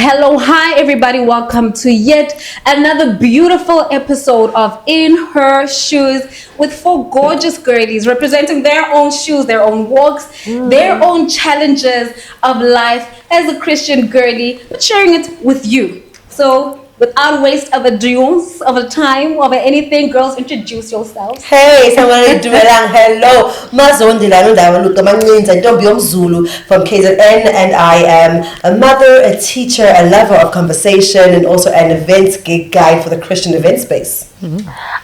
Hello, hi everybody. Welcome to yet another beautiful episode of In Her Shoes with four gorgeous girlies representing their own shoes, their own walks, their own challenges of life as a Christian girly, but sharing it with you. So, without waste of a dues, of a time, of anything, girls, introduce yourselves. Hey, someone dumelang. Hello, Mazondi Lanunda Lukamanginza Ntombi Zulu from KZN, and I am a mother, a teacher, a lover of conversation, and also an events gig guide for the Christian event space.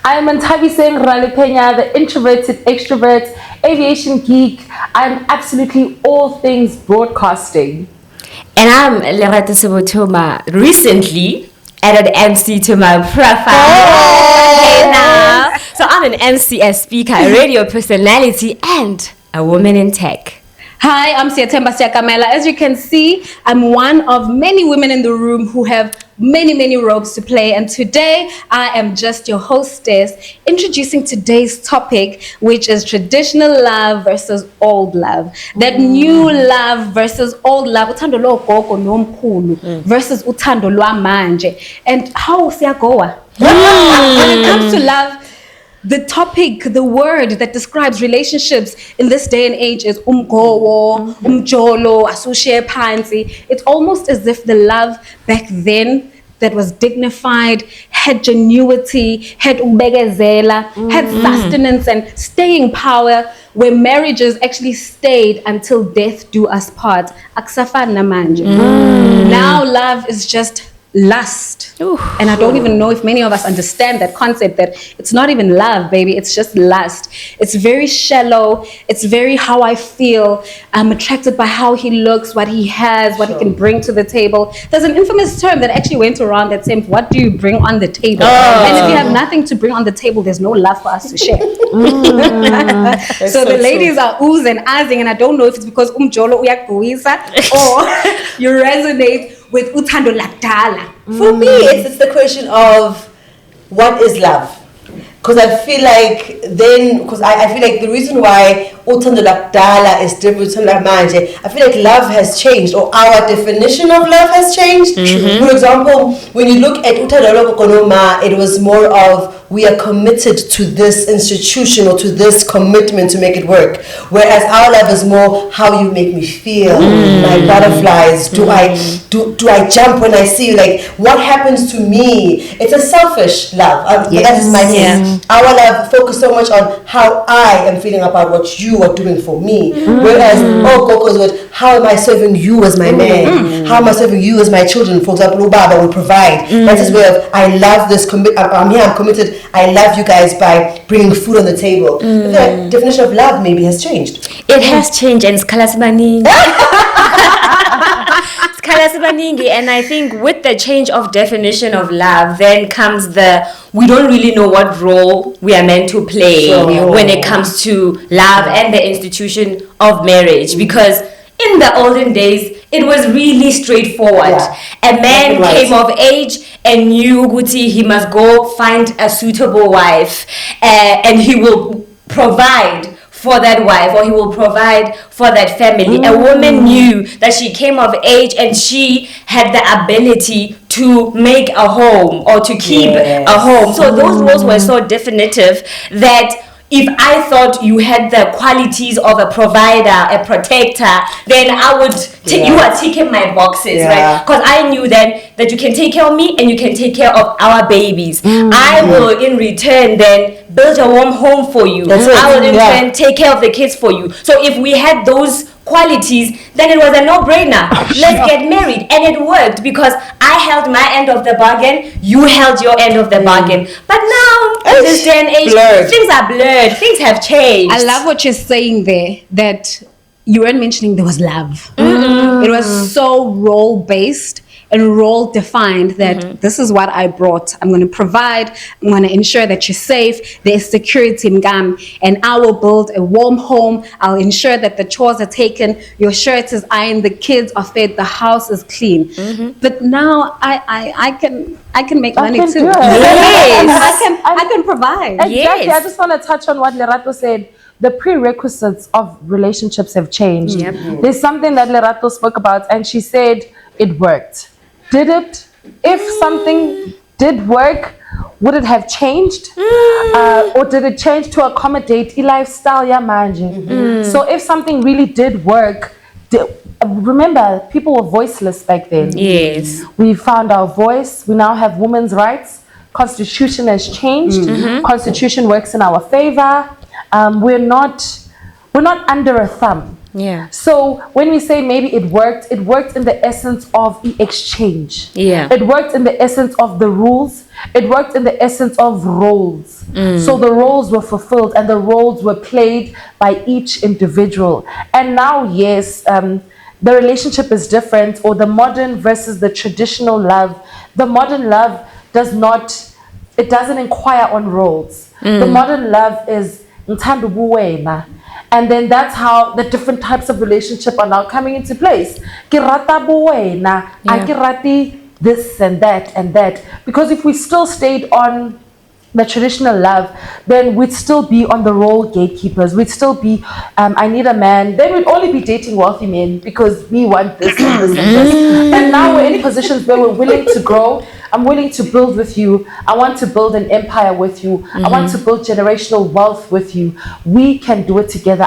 I am Antabi Singh Ralipenya, the introverted extrovert, aviation geek. I'm absolutely all things broadcasting. And I'm Lerato Sobotoma, recently added MC to my profile. Hey now. So I'm an MC, a speaker, a radio personality, and a woman in tech. Hi, I'm Siatemba Siakamela. As you can see, I'm one of many women in the room who have many roles to play. And today, I am just your hostess, introducing today's topic, which is traditional love versus old love. That new love versus old love. Uthando logogo nomkhulu versus uthando lwamanje. And how siyagoa? When it comes to love, the topic, the word that describes relationships in this day and age is umgowo, umjolo, asushe pansi. It's almost as if the love back then that was dignified, had genuity, had ubegezela, had sustenance and staying power, where marriages actually stayed until death do us part. Aksafan namanje. Now love is just lust. And I don't even know if many of us understand that concept, that it's not even love, baby, it's just lust. It's very shallow. It's very how I feel. I'm attracted by how he looks, what he has, what he can bring to the table. There's an infamous term that actually went around that said, what do you bring on the table? And if you have nothing to bring on the table, there's no love for us to share. So the ladies are oohs and ahhing, and I don't know if it's because umjolo uyaguisa or you resonate with uthando lakdala. For me, it's the question of what is love? Because I feel like I feel like the reason why uthando lakdala is different from manje, I feel like love has changed, or our definition of love has changed. For example, when you look at uthando lokonoma, it was more of we are committed to this institution or to this commitment to make it work. Whereas our love is more how you make me feel, like butterflies. Do I jump when I see you? Like what happens to me? It's a selfish love. That is my case. Our love focuses so much on how I am feeling about what you are doing for me. Whereas Goko's with how am I serving you as my man? How am I serving you as my children? For example, Ubaba will provide. That's his way of I love this. I'm here. I'm committed. I love you guys by bringing food on the table. The definition of love maybe has changed. It has changed, and it's kalasmaningi. It's kalasmaningi, and I think with the change of definition of love, then comes we don't really know what role we are meant to play when it comes to love and the institution of marriage, because in the olden days, it was really straightforward. A man came of age and knew Guti he must go find a suitable wife, and he will provide for that wife, or he will provide for that family. A woman knew that she came of age and she had the ability to make a home or to keep a home. So those roles were so definitive that if I thought you had the qualities of a provider, a protector, then I would you are ticking my boxes, right? Because I knew then that you can take care of me and you can take care of our babies. I will in return then build a warm home for you. I will in turn take care of the kids for you. So if we had those qualities, then it was a no-brainer. Let's get married. And it worked because I held my end of the bargain, you held your end of the bargain. But now, in this day and age, things are blurred. Things have changed. I love what you're saying there, that you weren't mentioning there was love. It was so role-based and role defined that this is what I brought. I'm going to provide. I'm going to ensure that you're safe. There's security in Gam, and I will build a warm home. I'll ensure that the chores are taken. Your shirt is ironed. The kids are fed. The house is clean. But now I can make money too. Yes. I can provide. Exactly. Yes. I just want to touch on what Lerato said. The prerequisites of relationships have changed. There's something that Lerato spoke about, and she said it worked. if something did work, would it have changed? Or did it change to accommodate a lifestyle manje? So if something really did work, remember, people were voiceless back then. Yes. We found our voice. We now have women's rights. Constitution has changed. Constitution works in our favor. We're not under a thumb. Yeah. So when we say maybe it worked in the essence of the exchange. Yeah. It worked in the essence of the rules. It worked in the essence of roles. So the roles were fulfilled and the roles were played by each individual. And now, yes, the relationship is different, or the modern versus the traditional love. The modern love doesn't inquire on roles. The modern love is ngithanda ubuwena. And then that's how the different types of relationship are now coming into place. Ke rata buwena, a ke rati this and that. Because if we still stayed on the traditional love, then we'd still be on the role gatekeepers. We'd still be, I need a man. Then we'd only be dating wealthy men because we want this and this and this. And now we're in positions where we're willing to grow. I'm willing to build with you. I want to build an empire with you. I want to build generational wealth with you. We can do it together.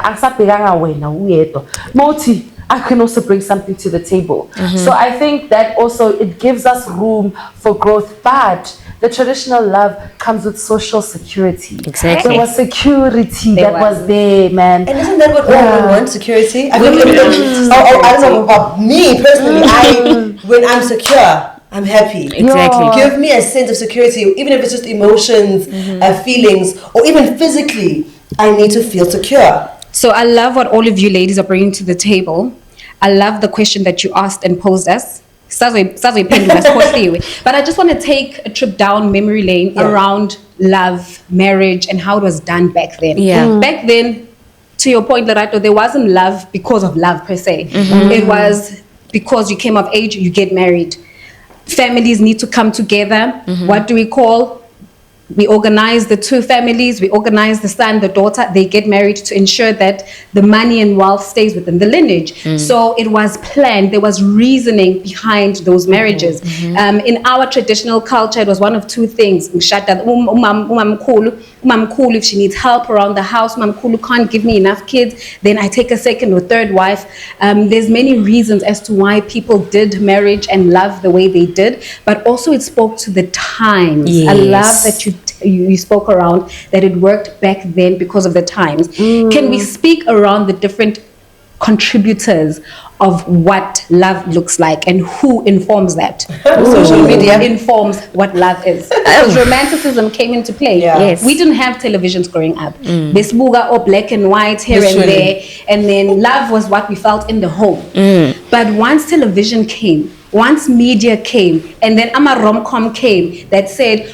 Moti, I can also bring something to the table. So I think that also it gives us room for growth. But the traditional love comes with social security. Exactly. There was security that was there, man. And isn't that what women want? Security? I mean, I don't know about me personally. When I'm secure, I'm happy. Exactly. Give me a sense of security, even if it's just emotions, feelings, or even physically. I need to feel secure. So I love what all of you ladies are bringing to the table. I love the question that you asked and posed us. But I just want to take a trip down memory lane around love, marriage, and how it was done back then. Yeah. Back then, to your point, Lerato, there wasn't love because of love per se. It was because you came of age, you get married. Families need to come together. What do we call? We organize the two families, we organize the son, the daughter, they get married to ensure that the money and wealth stays within the lineage. So it was planned, there was reasoning behind those marriages. In our traditional culture, it was one of two things. Umam if she needs help around the house, Umam can't give me enough kids, then I take a second or third wife. There's many reasons as to why people did marriage and love the way they did, but also it spoke to the times. I love that you spoke around that it worked back then because of the times. Can we speak around the different contributors of what love looks like and who informs that? Social media informs what love is. Because romanticism came into play. Yes. We didn't have televisions growing up. This buga or black and white here and there, and then love was what we felt in the home. But once television came, once media came, and then Ama Rom-Com came that said,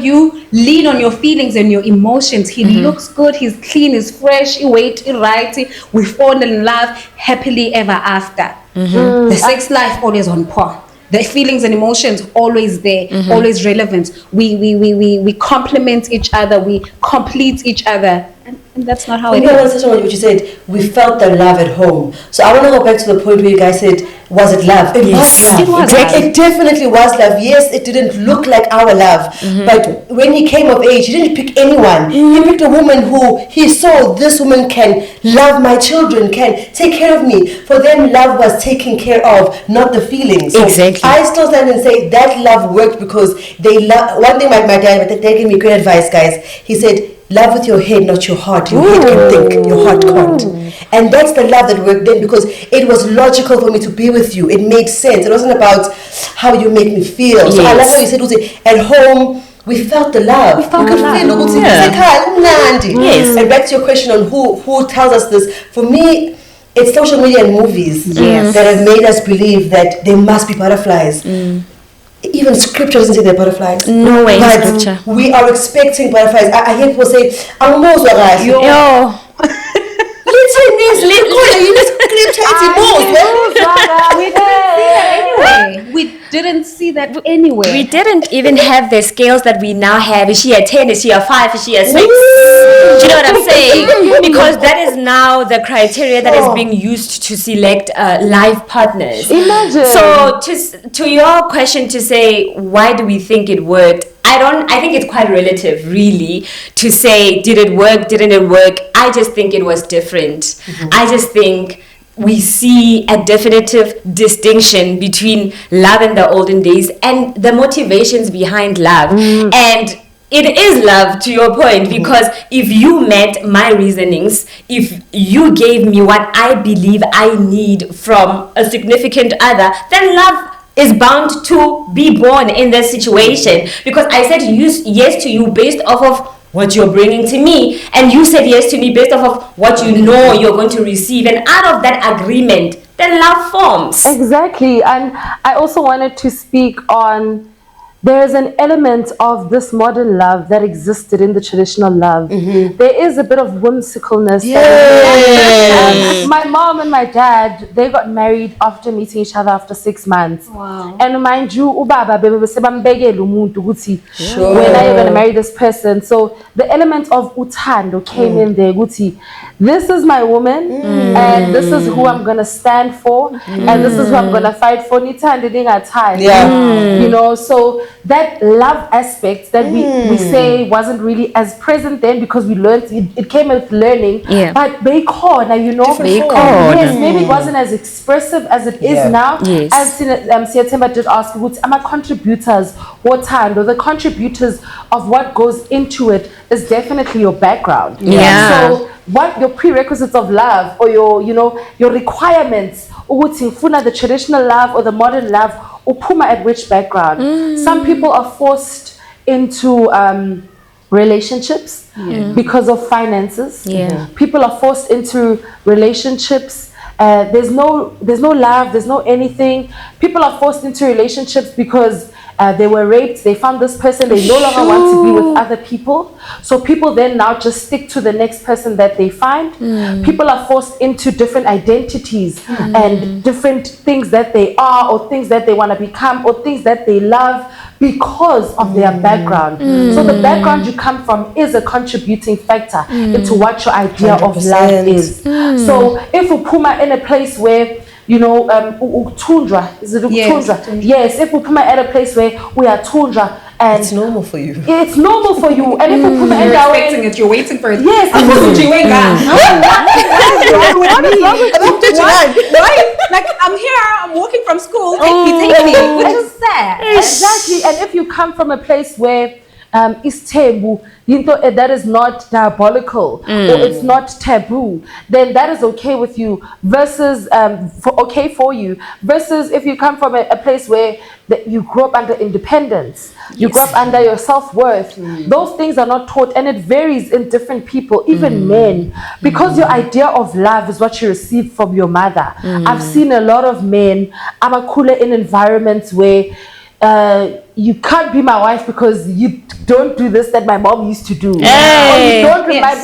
you lean on your feelings and your emotions. He looks good, he's clean, he's fresh, he wait, he right, we fall in love happily ever after. The sex life always on par. The feelings and emotions always there, always relevant. We complement each other, we complete each other. And that's not how it is. That's what you said. We felt the love at home. So I want to go back to the point where you guys said, was it love? It was love. It was exactly. It definitely was love. Yes, it didn't look like our love. But when he came of age, he didn't pick anyone. He picked a woman who he saw, this woman can love my children, can take care of me. For them, love was taken care of, not the feelings. So Exactly. I still stand and say that love worked because they love. One thing my dad gave me great advice, guys. He said, love with your head, not your heart. Your head can think, your heart can't. And that's the love that worked then, because it was logical for me to be with you. It made sense. It wasn't about how you make me feel. So I love how you said, Uzi, at home, we felt the love. We felt the love. Yes. And back to your question on who tells us this. For me, it's social media and movies that have made us believe that there must be butterflies. Even scripture doesn't say they're butterflies. No way in but scripture. We are expecting butterflies. I hear people say, Anyway, we didn't see that anywhere. We didn't even have the scales that we now have. Is she a 10? Is she a 5? Is she a 6? Do you know what I'm saying? Because that is now the criteria that is being used to select life partners. Imagine. So to your question, to say why do we think it worked, I think it's quite relative, really, to say did it work, didn't it work. I just think it was different. I just think we see a definitive distinction between love in the olden days and the motivations behind love. And it is love, to your point, because if you met my reasonings, if you gave me what I believe I need from a significant other, then love is bound to be born in this situation. Because I said yes to you based off of what you're bringing to me, and you said yes to me based off of what you know you're going to receive, and out of that agreement, then love forms. Exactly. And I also wanted to speak on, there's an element of this modern love that existed in the traditional love. There is a bit of whimsicalness. My mom and my dad, they got married after meeting each other after 6 months. Wow. And mind you, ubaba bebesebambekela umuntu ukuthi when are you going to marry this person? So the element of uthando came in there. Guti, this is my woman, and this is who I'm going to stand for, and this is who I'm going to fight for. Nithande dingathandi. You know, so that love aspect that we say wasn't really as present then, because we learned it came with learning. But Baycorner, you know, yes, maybe it wasn't as expressive as it is now. As Siyathemba did ask, ama contributors, wothando, the contributors of what goes into it is definitely your background. So what your prerequisites of love, or your requirements, ukuthi ufuna the traditional love or the modern love, uphuma at which background. Some people are forced into relationships because of finances. People are forced into relationships. There's no love, there's no anything. People are forced into relationships because they were raped, they found this person, they no longer want to be with other people. So people then now just stick to the next person that they find. People are forced into different identities and different things that they are, or things that they want to become, or things that they love because of their background. So the background you come from is a contributing factor into what your idea 100%. Of love is. So if you puma in a place where tundra, is it tundra? Yes, if we come at a place where we are tundra, and it's normal for you. It's normal for you. And if we come you're expecting it, you're waiting for it. Yes, what is wrong with me? Why? Like, I'm here, I'm walking from school, take me. Which is sad. Exactly. And if you come from a place where istembu, that is not diabolical, or it's not taboo, then that is okay with you, versus okay for you, versus if you come from a place where you grew up under independence, you grew up under your self-worth. Those things are not taught, and it varies in different people, even men, because your idea of love is what you receive from your mother. I've seen a lot of men amakula in environments where you can't be my wife because you don't do this that my mom used to do. Hey. Or you don't my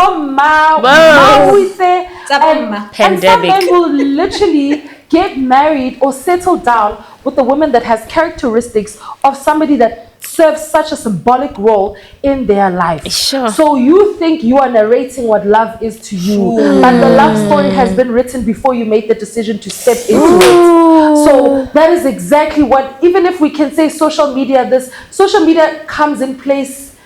mom we say, and some men will literally get married or settle down with a woman that has characteristics of somebody that serves such a symbolic role in their life. So you think you are narrating what love is to you, but the love story has been written before you made the decision to step into it. So that is exactly what, even if we can say social media comes in place,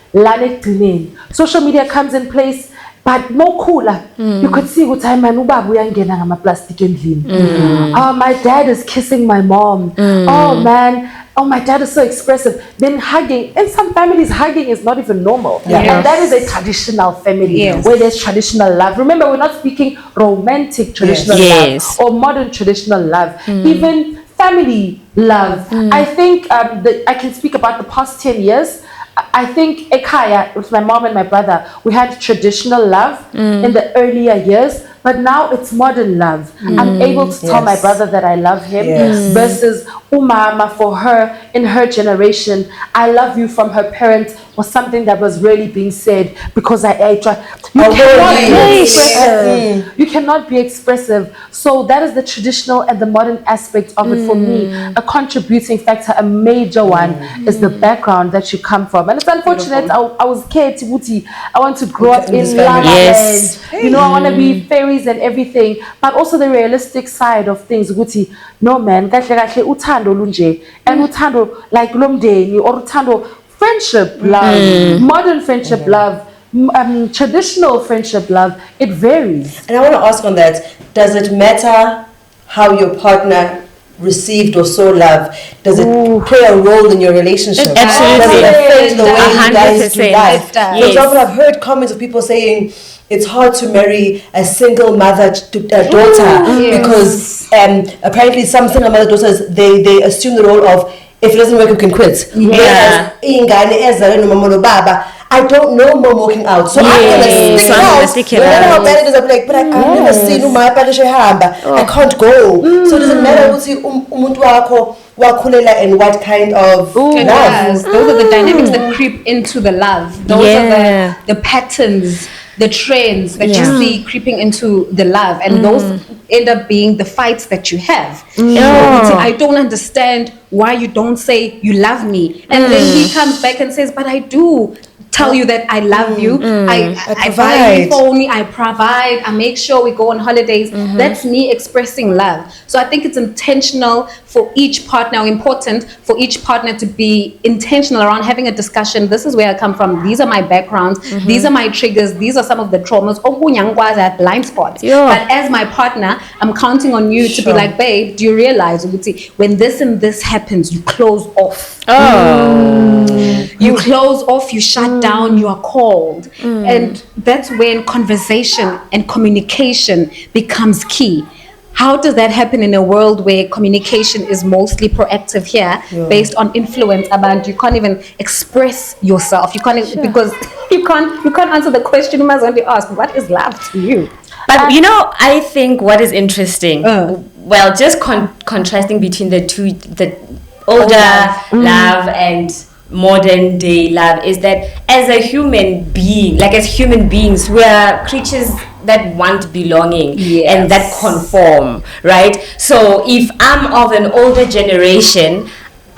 social media comes in place, but more cooler. You could see what time plastic my dad is kissing my mom. Oh man, my dad is so expressive. Then hugging. In some families, hugging is not even normal. And that is a traditional family where there's traditional love. Remember, we're not speaking romantic traditional love or modern traditional love. Even family love. I think I can speak about the past 10 years. I think Ekaya, with my mom and my brother, we had traditional love in the earlier years, but now it's modern love. I'm able to tell my brother that I love him versus umama for her in her generation. I love you from her parents was something that was really being said because I try. You Oh, cannot really? be Yes. expressive. You cannot be expressive. So that is the traditional and the modern aspect of it for me. A contributing factor, a major one, is the background that you come from. And it's unfortunate. I was scared, Tibuti. I want to grow up In in this La La family. Yes. Land. You know, I want to be fairies and everything. But also the realistic side of things. Ukuthi, no man, kahle kahle uthando lunje. And uthando like lomdeni or uthando friendship love, modern friendship love, traditional friendship love, it varies. And I want to ask on that, does it matter how your partner received or saw love? Does it play a role in your relationship? It absolutely Does it affect the way you guys do 100%. life? It does. For example, I've heard comments of people saying it's hard to marry a single mother to a daughter because apparently some single mother daughters, they assume the role of if it doesn't work you can quit. Whereas ingane ezalwe nomama nobaba, I don't know mom walking out, so I'm gonna Yes, stick so I'm out. gonna stick it No matter out. how bad it is, I'm like, but I've never seen uma yapalishe hamba. I can't go. So does it matter ukuthi umuntu wakho wakhulela in what kind of It love? does. Those are the dynamics that creep into the love. Those Yeah. are the patterns, the trends that Yeah. you see creeping into the love, and those end up being the fights that you have. Yeah. So, I don't understand why you don't say you love me, and then he comes back and says, "But I do." Tell you that I love you. I buy provide. you phone, I provide, I make sure we go on holidays. That's me expressing love. So I think it's intentional for each partner, important for each partner to be intentional around having a discussion. This is where I come from. These are my backgrounds. These are my triggers. These are some of the traumas. I have blind spots. Yeah. But as my partner, I'm counting on you to be like, babe, do you realize Uguti, when this and this happens, you close off. You close off, you shut down, you are cold. And that's when conversation and communication becomes key. How does that happen in a world where communication is mostly proactive here, based on influence? About you can't even express yourself. You can't because you can't answer the question you must only ask. What is love to you? But you know, I think what is interesting, well, just contrasting between the two, the older love and modern day love, is that as a human being, like as human beings, we are creatures that want belonging and that conform, right? So if I'm of an older generation,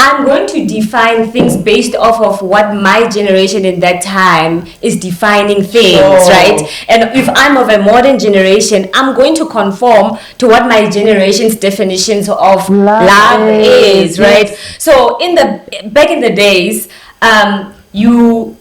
I'm going to define things based off of what my generation in that time is defining things, right? And if I'm of a modern generation, I'm going to conform to what my generation's definitions of love is, right? So back in the days, you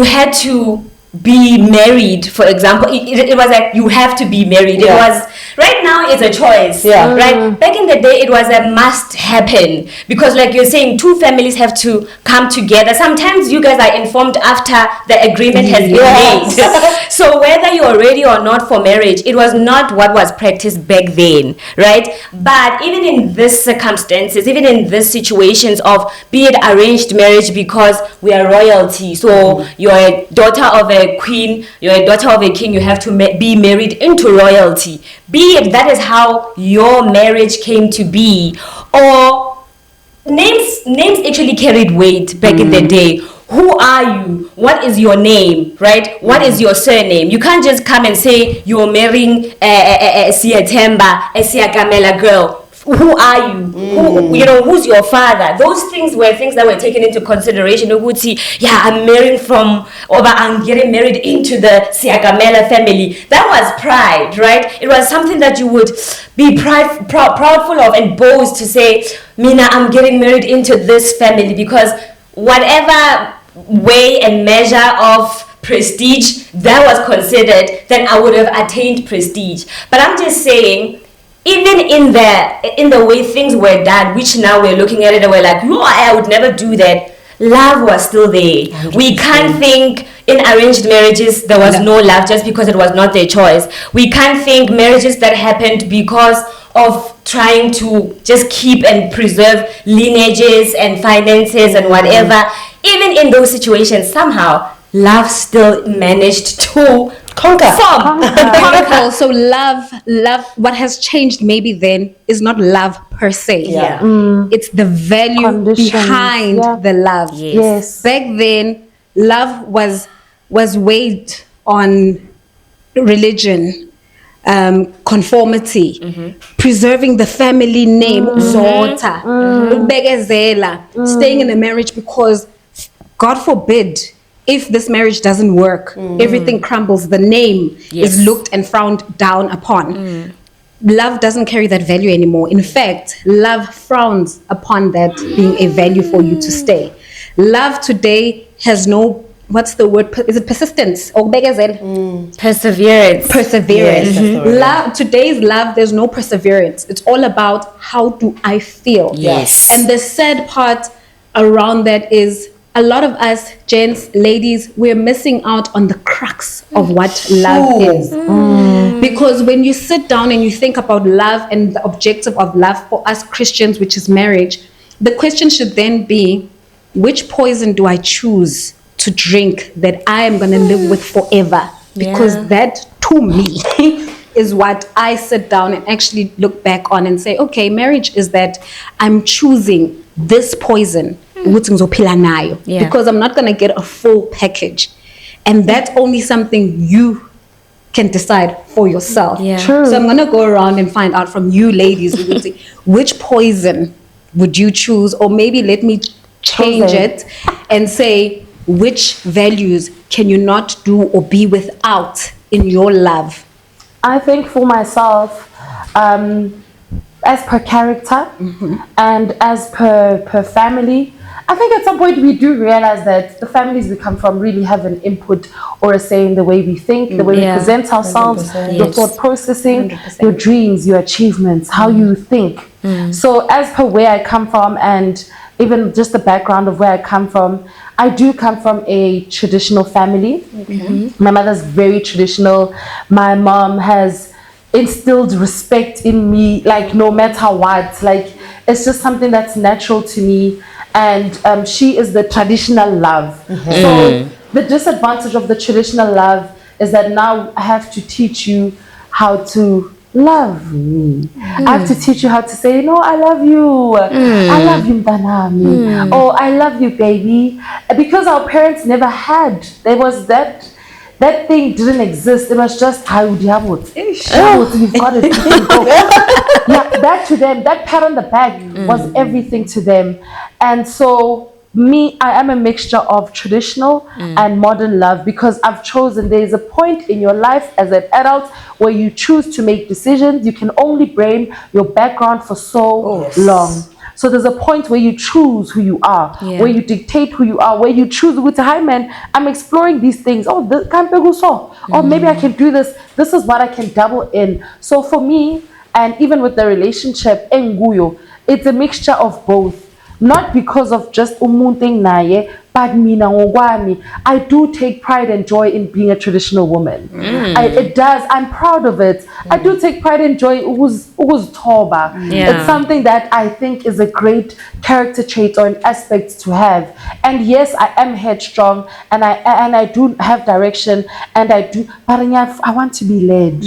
had to be married, for example. It was like you have to be married. It was, right now it's a choice, right? Back in the day it was a must happen, because like you're saying, two families have to come together. Sometimes you guys are informed after the agreement has been made. So whether you're ready or not for marriage, it was not what was practiced back then, right? But even in these circumstances, even in these situations of, be it arranged marriage because we are royalty, so you're a daughter of a queen, you're a daughter of a king, you have to be married into royalty, be it that is how your marriage came to be, or names actually carried weight back in the day. Who are you? What is your name, right? What is your surname? You can't just come and say you're marrying a Siatemba, a Siagamela girl. Who are you? Who's your father? Those things were things that were taken into consideration. I'm marrying I'm getting married into the Siagamela family. That was pride, right? It was something that you would be proudful of and boast to say, Mina, I'm getting married into this family, because whatever way and measure of prestige that was considered, then I would have attained prestige. But I'm just saying, even in the way things were done, which now we're looking at it and we're like, no, I would never do that. Love was still there. 100%. We can't think in arranged marriages there was no love just because it was not their choice. We can't think marriages that happened because of trying to just keep and preserve lineages and finances and whatever. Even in those situations, somehow love still managed to conquer. So love, what has changed maybe then is not love per se. Yeah. It's the value Conditions, behind the love. Yes. Back then, love was weighed on religion, conformity, preserving the family name, Zota, ukubekezela, staying in a marriage because, God forbid, if this marriage doesn't work, everything crumbles, the name is looked and frowned down upon. Love doesn't carry that value anymore. In fact, love frowns upon that being a value for you to stay. Love today has no, what's the word? Is it persistence? Or Perseverance. perseverance. Love, today's love, there's no perseverance. It's all about how do I feel. Yes. And the sad part around that is a lot of us, gents, ladies, we're missing out on the crux of what love is. Because when you sit down and you think about love and the objective of love for us Christians, which is marriage, the question should then be, which poison do I choose to drink that I am going to live with forever? Because that, to me, is what I sit down and actually look back on and say, okay, marriage is that I'm choosing this poison because I'm not going to get a full package. And that's only something you can decide for yourself. True. So I'm going to go around and find out from you ladies, which poison would you choose? Or maybe let me change it and say, which values can you not do or be without in your love? I think for myself, as per character and as per family, I think at some point we do realize that the families we come from really have an input or a say in the way we think, the way we present ourselves, 100%. your thought processing, 100%. your dreams, your achievements, how you think. So as per where I come from and even just the background of where I come from, I do come from a traditional family. My mother's very traditional. My mom has instilled respect in me, like no matter what. Like it's just something that's natural to me. And she is the traditional love. So the disadvantage of the traditional love is that now I have to teach you how to love me. I have to teach you how to say, no, I love you. I love you, Mbanami. Oh, I love you, baby. Because our parents never had. There was that thing didn't exist. It was just how do you have it? You've got it. You can go. Yeah, that to them, that pat on the back was everything to them. And so me, I am a mixture of traditional and modern love because I've chosen, there is a point in your life as an adult where you choose to make decisions. You can only blame your background for so long. So there's a point where you choose who you are, where you dictate who you are, where you choose with hi man, I'm exploring these things. Oh, this can't be so. Or maybe I can do this. This is what I can dabble in. So for me, and even with the relationship, Nguyo, it's a mixture of both. Not because of just umuntu naye, but mina ngokwami. I do take pride and joy in being a traditional woman. It does. I'm proud of it. I do take pride and joy. Toba. It's something that I think is a great character trait or an aspect to have. And yes, I am headstrong, and I do have direction, and I do. But I want to be led.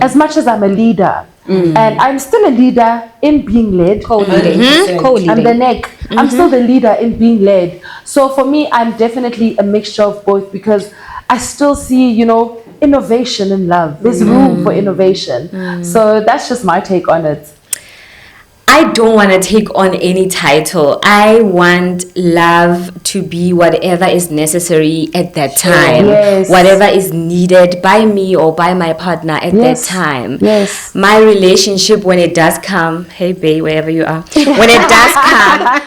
As much as I'm a leader. And I'm still a leader in being led. Co-leading. I'm the neck. I'm still the leader in being led. So for me, I'm definitely a mixture of both because I still see, innovation in love. There's room for innovation. So that's just my take on it. I don't want to take on any title. I want love to be whatever is necessary at that time. Yes. Whatever is needed by me or by my partner at that time. Yes. My relationship, when it does come, hey babe, wherever you are, when it does come,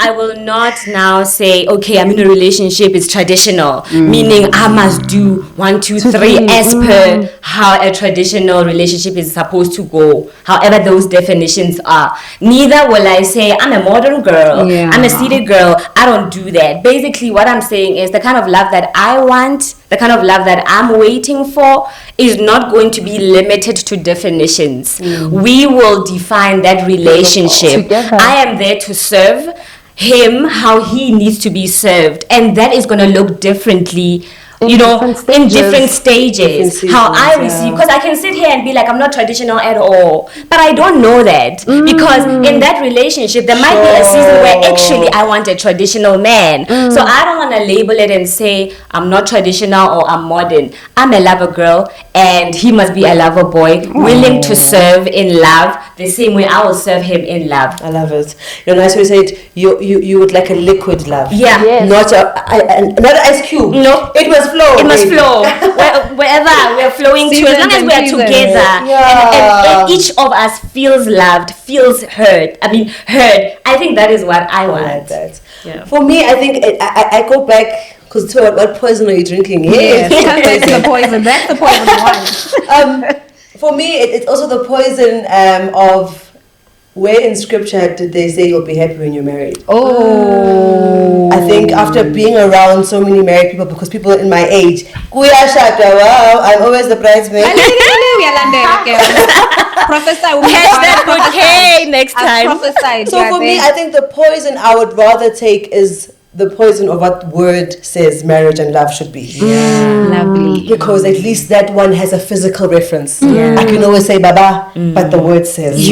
I will not now say, okay, I'm in a relationship, it's traditional, meaning I must do 1, 2, 3 as per how a traditional relationship is supposed to go, however those definitions are. Neither will I say I'm a modern girl, I'm a city girl. I don't do that. Basically what I'm saying is the kind of love that I want, the kind of love that I'm waiting for is not going to be limited to definitions. We will define that relationship. Together. I am there to serve him how he needs to be served, and that is going to look differently In you know, different in stages. different stages. Different How I seasons, receive, yeah. because I can sit here and be like, I'm not traditional at all, but I don't know that because in that relationship there might be a season where actually I want a traditional man. So I don't want to label it and say I'm not traditional or I'm modern. I'm a lover girl, and he must be a lover boy, willing to serve in love the same way I will serve him in love. I love it. You know, nice way you said you would like a liquid love. Yeah. Yes. Not not an ice cube. No. It must flow. It must baby. flow wherever we're flowing to, as long as Seasons we are and seasons. together, Yeah. and each of us feels loved, feels heard. Heard. I think that is what I I want. like that. Yeah. For me, I think I go back because what poison are you drinking? Yes, come back to the poison. That's the poison one. For me, it's also the poison of where in scripture did they say you'll be happy when you're married? Oh. I think after being around so many married people, because people in my age, wow, I'm always the bridesmaid. Prophesy. Catch that good K next I time. prophesied. So for me, I think the poison I would rather take is the poison of what word says marriage and love should be. Lovely. Because at least that one has a physical reference. I can always say Baba, but the word says.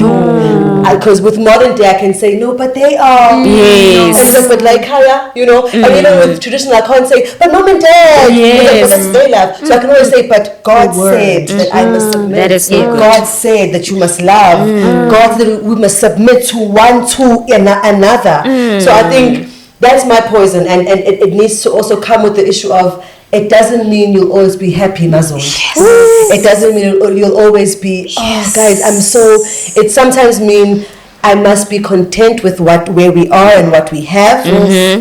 Because with modern day, I can say no, but they are. Yes. And then with like Kaya, you know, and even with traditional, I can't say, but mom and dad. Yes. But that's their love. So I can always say, but God said that I must submit. That is so good. God said that you must love. God said that we must submit to one to another. So I think that's my poison, and it needs to also come with the issue of it doesn't mean you'll always be happy, Mazon. It doesn't mean you'll always be, oh guys, it sometimes means I must be content with where we are and what we have,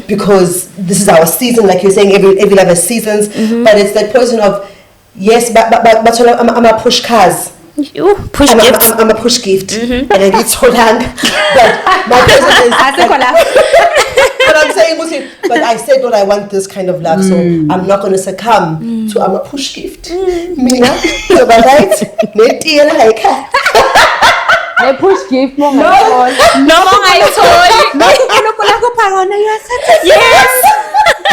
because this is our season, like you're saying, every love has seasons, but it's that poison of, yes, but I'm a push cars. You push gifts. I'm a push gift, and I get so long. But my poison is. But I'm saying, but I said, Lord, I want this kind of love, so I'm not going to succumb to I'm a push gift. Mina, so right? Like I push gift more. No more I told. Yes.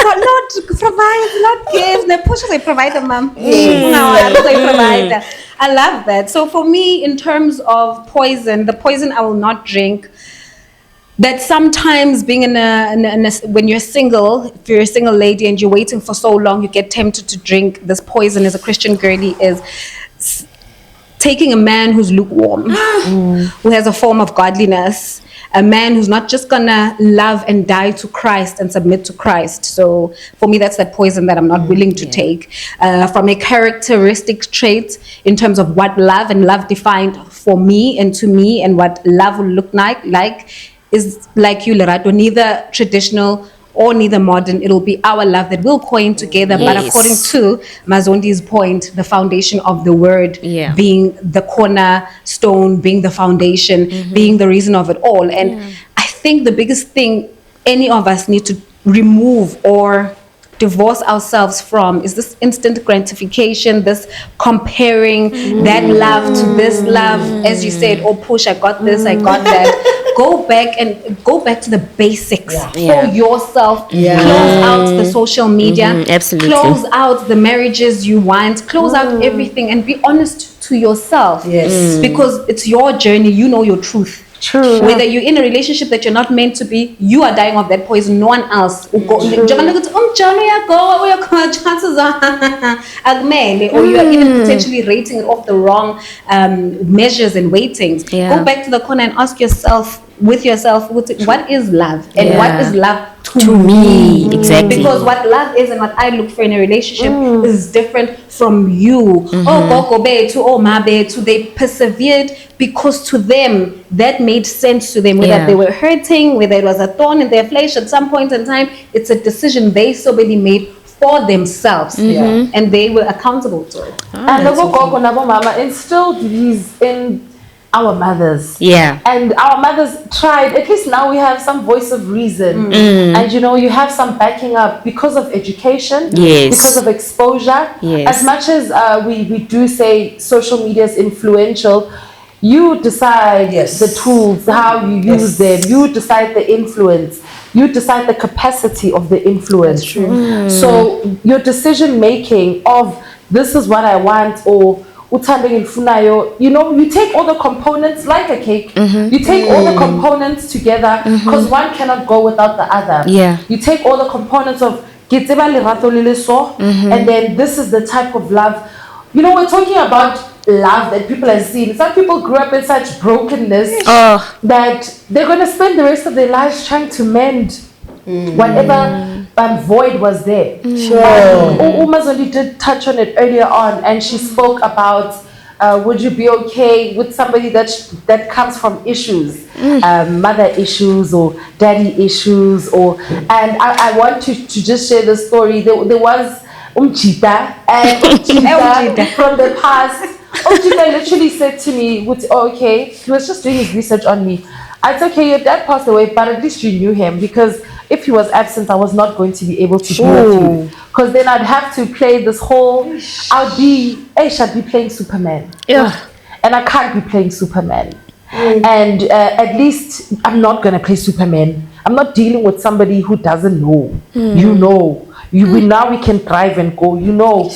Lord provides, Lord gives. The push they provide, mom. No, they provide. I love that. So for me, in terms of poison, the poison I will not drink. That sometimes being in a when you're single, if you're a single lady and you're waiting for so long, you get tempted to drink this poison as a Christian girly is taking a man who's lukewarm, who has a form of godliness, a man who's not just gonna love and die to Christ and submit to Christ. So for me, that's that poison that I'm not willing to take. From a characteristic trait in terms of what love and love defined for me and to me and what love will look like is like you, Lerato, neither traditional or neither modern. It'll be our love that we'll coin together. But Yes. according to Mazondi's point, the foundation of the word being the cornerstone, being the foundation, being the reason of it all. And I think the biggest thing any of us need to remove or divorce ourselves from is this instant gratification, this comparing that love to this love, as you said, oh push, I got this, I got that. Go back to the basics for yourself. Close out the social media. Absolutely. Close out the marriages you want. Close out everything and be honest to yourself. Yes. Because it's your journey. You know your truth. True. Whether you're in a relationship that you're not meant to be, you are dying of that poison. No one else will go. Chances are, or you are even potentially rating it off the wrong measures and weightings. Yeah. Go back to the corner and ask yourself, what is love, and what is love To me, exactly. because what love is and what I look for in a relationship is different from you. Oh, Gogo Betu, oh, Ma Betu. They persevered because to them that made sense to them. Whether they were hurting, whether it was a thorn in their flesh at some point in time, it's a decision they soberly made for themselves, and they were accountable to it. And Lobo Gogo Nabo Mama instilled these in our mothers. Yeah. And our mothers tried, at least now we have some voice of reason. And you have some backing up because of education, Yes. because of exposure. Yes. As much as we do say social media is influential, you decide the tools, how you use them, you decide the influence. You decide the capacity of the influence. That's true. So your decision making of this is what I want or uthando ngilufunayo, you know, you take all the components like a cake. You take all the components together because one cannot go without the other. Yeah. You take all the components of ke tseba lerato le le so, and then this is the type of love. You know, we're talking about love that people have seen. Some people grew up in such brokenness that they're going to spend the rest of their lives trying to mend whatever void was there. Sure. Umazoli did touch on it earlier on, and she spoke about would you be okay with somebody that comes from issues, mother issues or daddy issues, and I want to just share the story. There was Umchita, and Umchita from the past. Umchita literally said to me, okay, he was just doing his research on me. It's okay, your dad passed away, but at least you knew him, because if he was absent, I was not going to be able to be with you. Because then I'd have to play this whole, I'd be playing Superman. Yeah. And I can't be playing Superman. And at least I'm not going to play Superman. I'm not dealing with somebody who doesn't know. You know. Now we can drive and go. You know.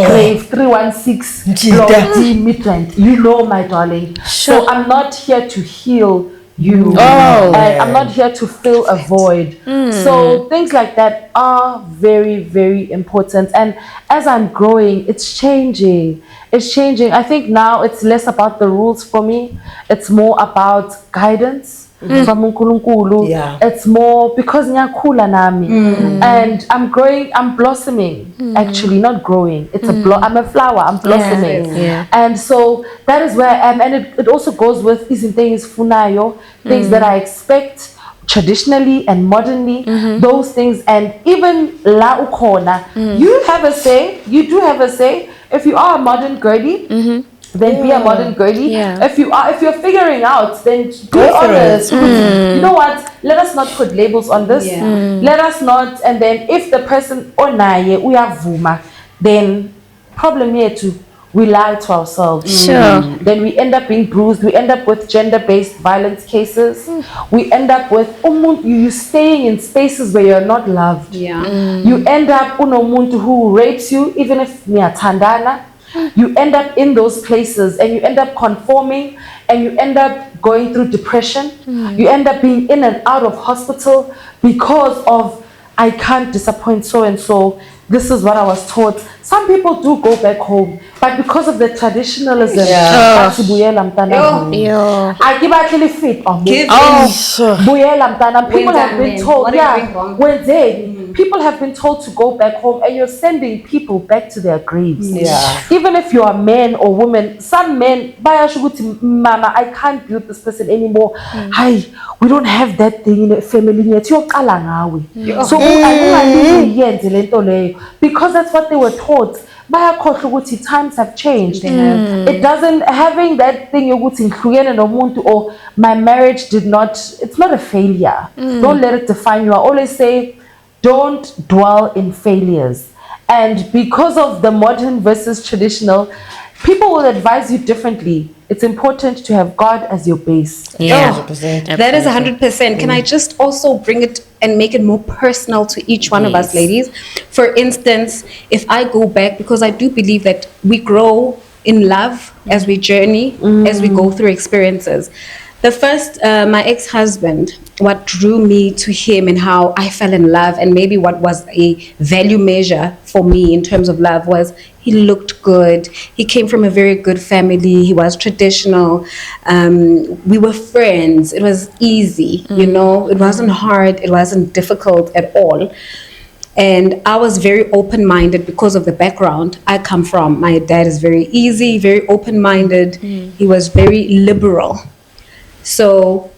Grave 316 Block D Midland. You know, my darling. So I'm not here to heal you. And I'm not here to fill a void. So things like that are very, very important. And as I'm growing, it's changing. I think now it's less about the rules for me. It's more about guidance from uNkulunkulu. Yeah. It's more because ngiyakhula nami. And I'm growing, I'm blossoming. Actually, not growing. It's I'm a flower, I'm blossoming. Yeah. And so that is where I am. And it also goes with things funayo, things that I expect traditionally and modernly, those things. And even la ukona, you have a say, you do have a say. If you are a modern girly, then be a modern girly. Yeah. If you're figuring out, then be honest. You know what? Let us not put labels on this. Let us not. And then if the person onaye uyavuma, then problem here too. We lie to ourselves. Sure. Then we end up being bruised. We end up with gender-based violence cases. We end up with you staying in spaces where you're not loved. You end up unomuntu who rapes you, even if niyathandana. You end up in those places, and you end up conforming, and you end up going through depression. You end up being in and out of hospital because of I can't disappoint so and so. This is what I was taught. Some people do go back home, but because of the traditionalism, buyela mntana. I give actually fit on buyela mntana. People have been told, people have been told to go back home, and you're sending people back to their graves. Even if you are man or woman, some men, mama, I can't be with this person anymore. Hi, we don't have that thing in the family yet. So because that's what they were taught. Times have changed. It doesn't having that thing or my marriage did not. It's not a failure. Don't let it define you. I always say, don't dwell in failures. And because of the modern versus traditional, people will advise you differently. It's important to have God as your base. Yeah. 100%. That is 100%. Can I just also bring it and make it more personal to each one of us, ladies? For instance, if I go back, because I do believe that we grow in love as we journey, as we go through experiences. The first, my ex-husband, what drew me to him and how I fell in love, and maybe what was a value measure for me in terms of love, was he looked good. He came from a very good family. He was traditional. We were friends. It was easy, you know. It wasn't hard. It wasn't difficult at all. And I was very open-minded because of the background I come from. My dad is very easy, very open-minded. He was very liberal. So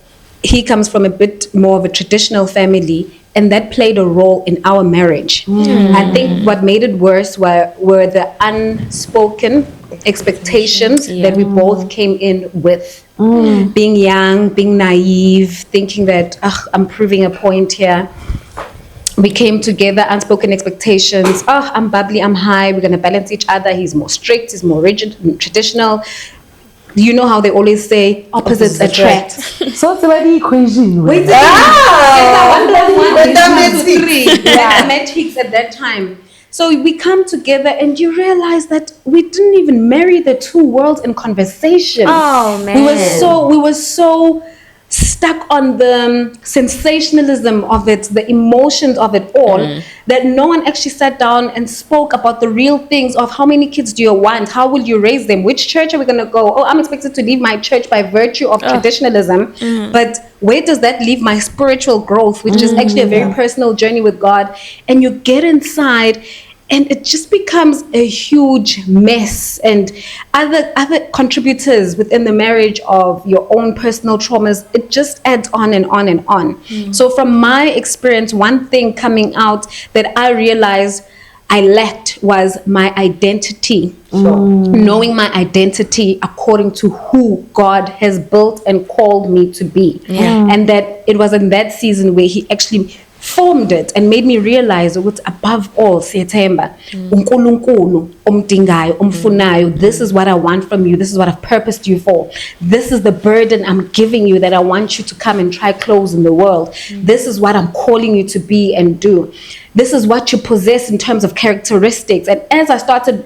he comes from a bit more of a traditional family, and that played a role in our marriage. I think what made it worse were the unspoken expectations that we both came in with. Being young, being naive, thinking that, I'm proving a point here. We came together, unspoken expectations. I'm bubbly, I'm high, we're going to balance each other. He's more strict, he's more rigid, traditional. You know how they always say opposites attract. So it's about the equation. Wait, Ah! one plus one But is that equal to makes 3. I met Hicks at that time. So we come together and you realize that we didn't even marry the two worlds in conversation. Oh, man. We were so stuck on the sensationalism of it, the emotions of it all, that no one actually sat down and spoke about the real things of how many kids do you want, how will you raise them, which church are we going to go? Oh, I'm expected to leave my church by virtue of traditionalism, but where does that leave my spiritual growth, which is actually a very personal journey with God? And you get inside and it just becomes a huge mess, and other contributors within the marriage of your own personal traumas, it just adds on and on and on. So from my experience, one thing coming out that I realized I lacked was my identity. Knowing my identity according to who God has built and called me to be. And that it was in that season where He actually formed it and made me realize that above all, Siyathemba, uNkulunkulu omdingayo omfunayo, this is what I want from you, this is what I've purposed you for, this is the burden I'm giving you that I want you to come and try close in the world, this is what I'm calling you to be and do, this is what you possess in terms of characteristics. And as I started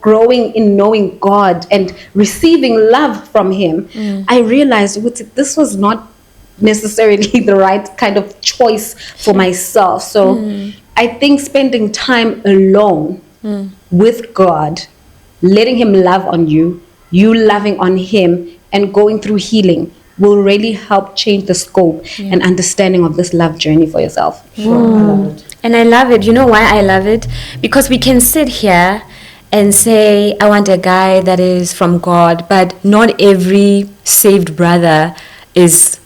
growing in knowing God and receiving love from Him, I realized this was not necessarily the right kind of choice for myself. So I think spending time alone with God, letting Him love on you, you loving on Him, and going through healing will really help change the scope and understanding of this love journey for yourself. I love it. And I love it. You know why I love it? Because we can sit here and say, I want a guy that is from God, but not every saved brother is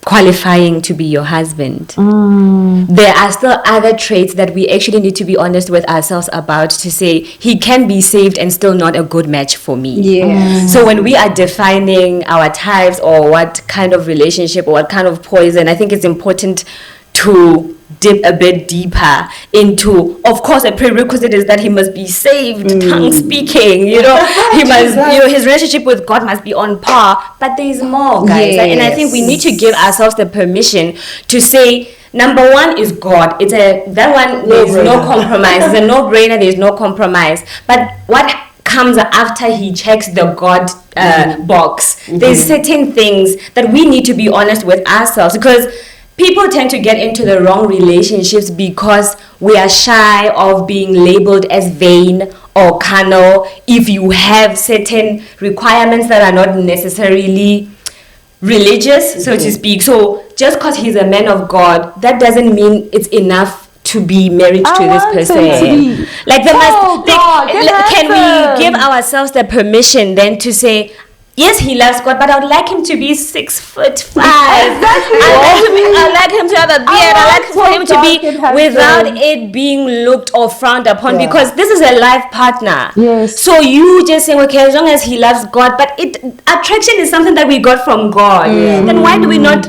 qualifying to be your husband. There are still other traits that we actually need to be honest with ourselves about, to say he can be saved and still not a good match for me. So when we are defining our types or what kind of relationship or what kind of poison, I think it's important to dip a bit deeper into, of course, a prerequisite is that he must be saved, tongue speaking, he must, his relationship with God must be on par, but there is more, guys. And I think we need to give ourselves the permission to say, number one is God. There's no compromise. It's a no-brainer. There's no compromise. But what comes after he checks the God box? There's certain things that we need to be honest with ourselves, because people tend to get into the wrong relationships because we are shy of being labeled as vain or carnal if you have certain requirements that are not necessarily religious, so to speak. So just because he's a man of God, that doesn't mean it's enough to be married to this person. Like can we give ourselves the permission then to say, yes, he loves God, but I would like him to be 6'5". Exactly. I like him to have a beard. I like for him to be without it being looked or frowned upon, because this is a life partner. Yes. So you just saying, okay, as long as he loves God, but attraction is something that we got from God. Then why do we not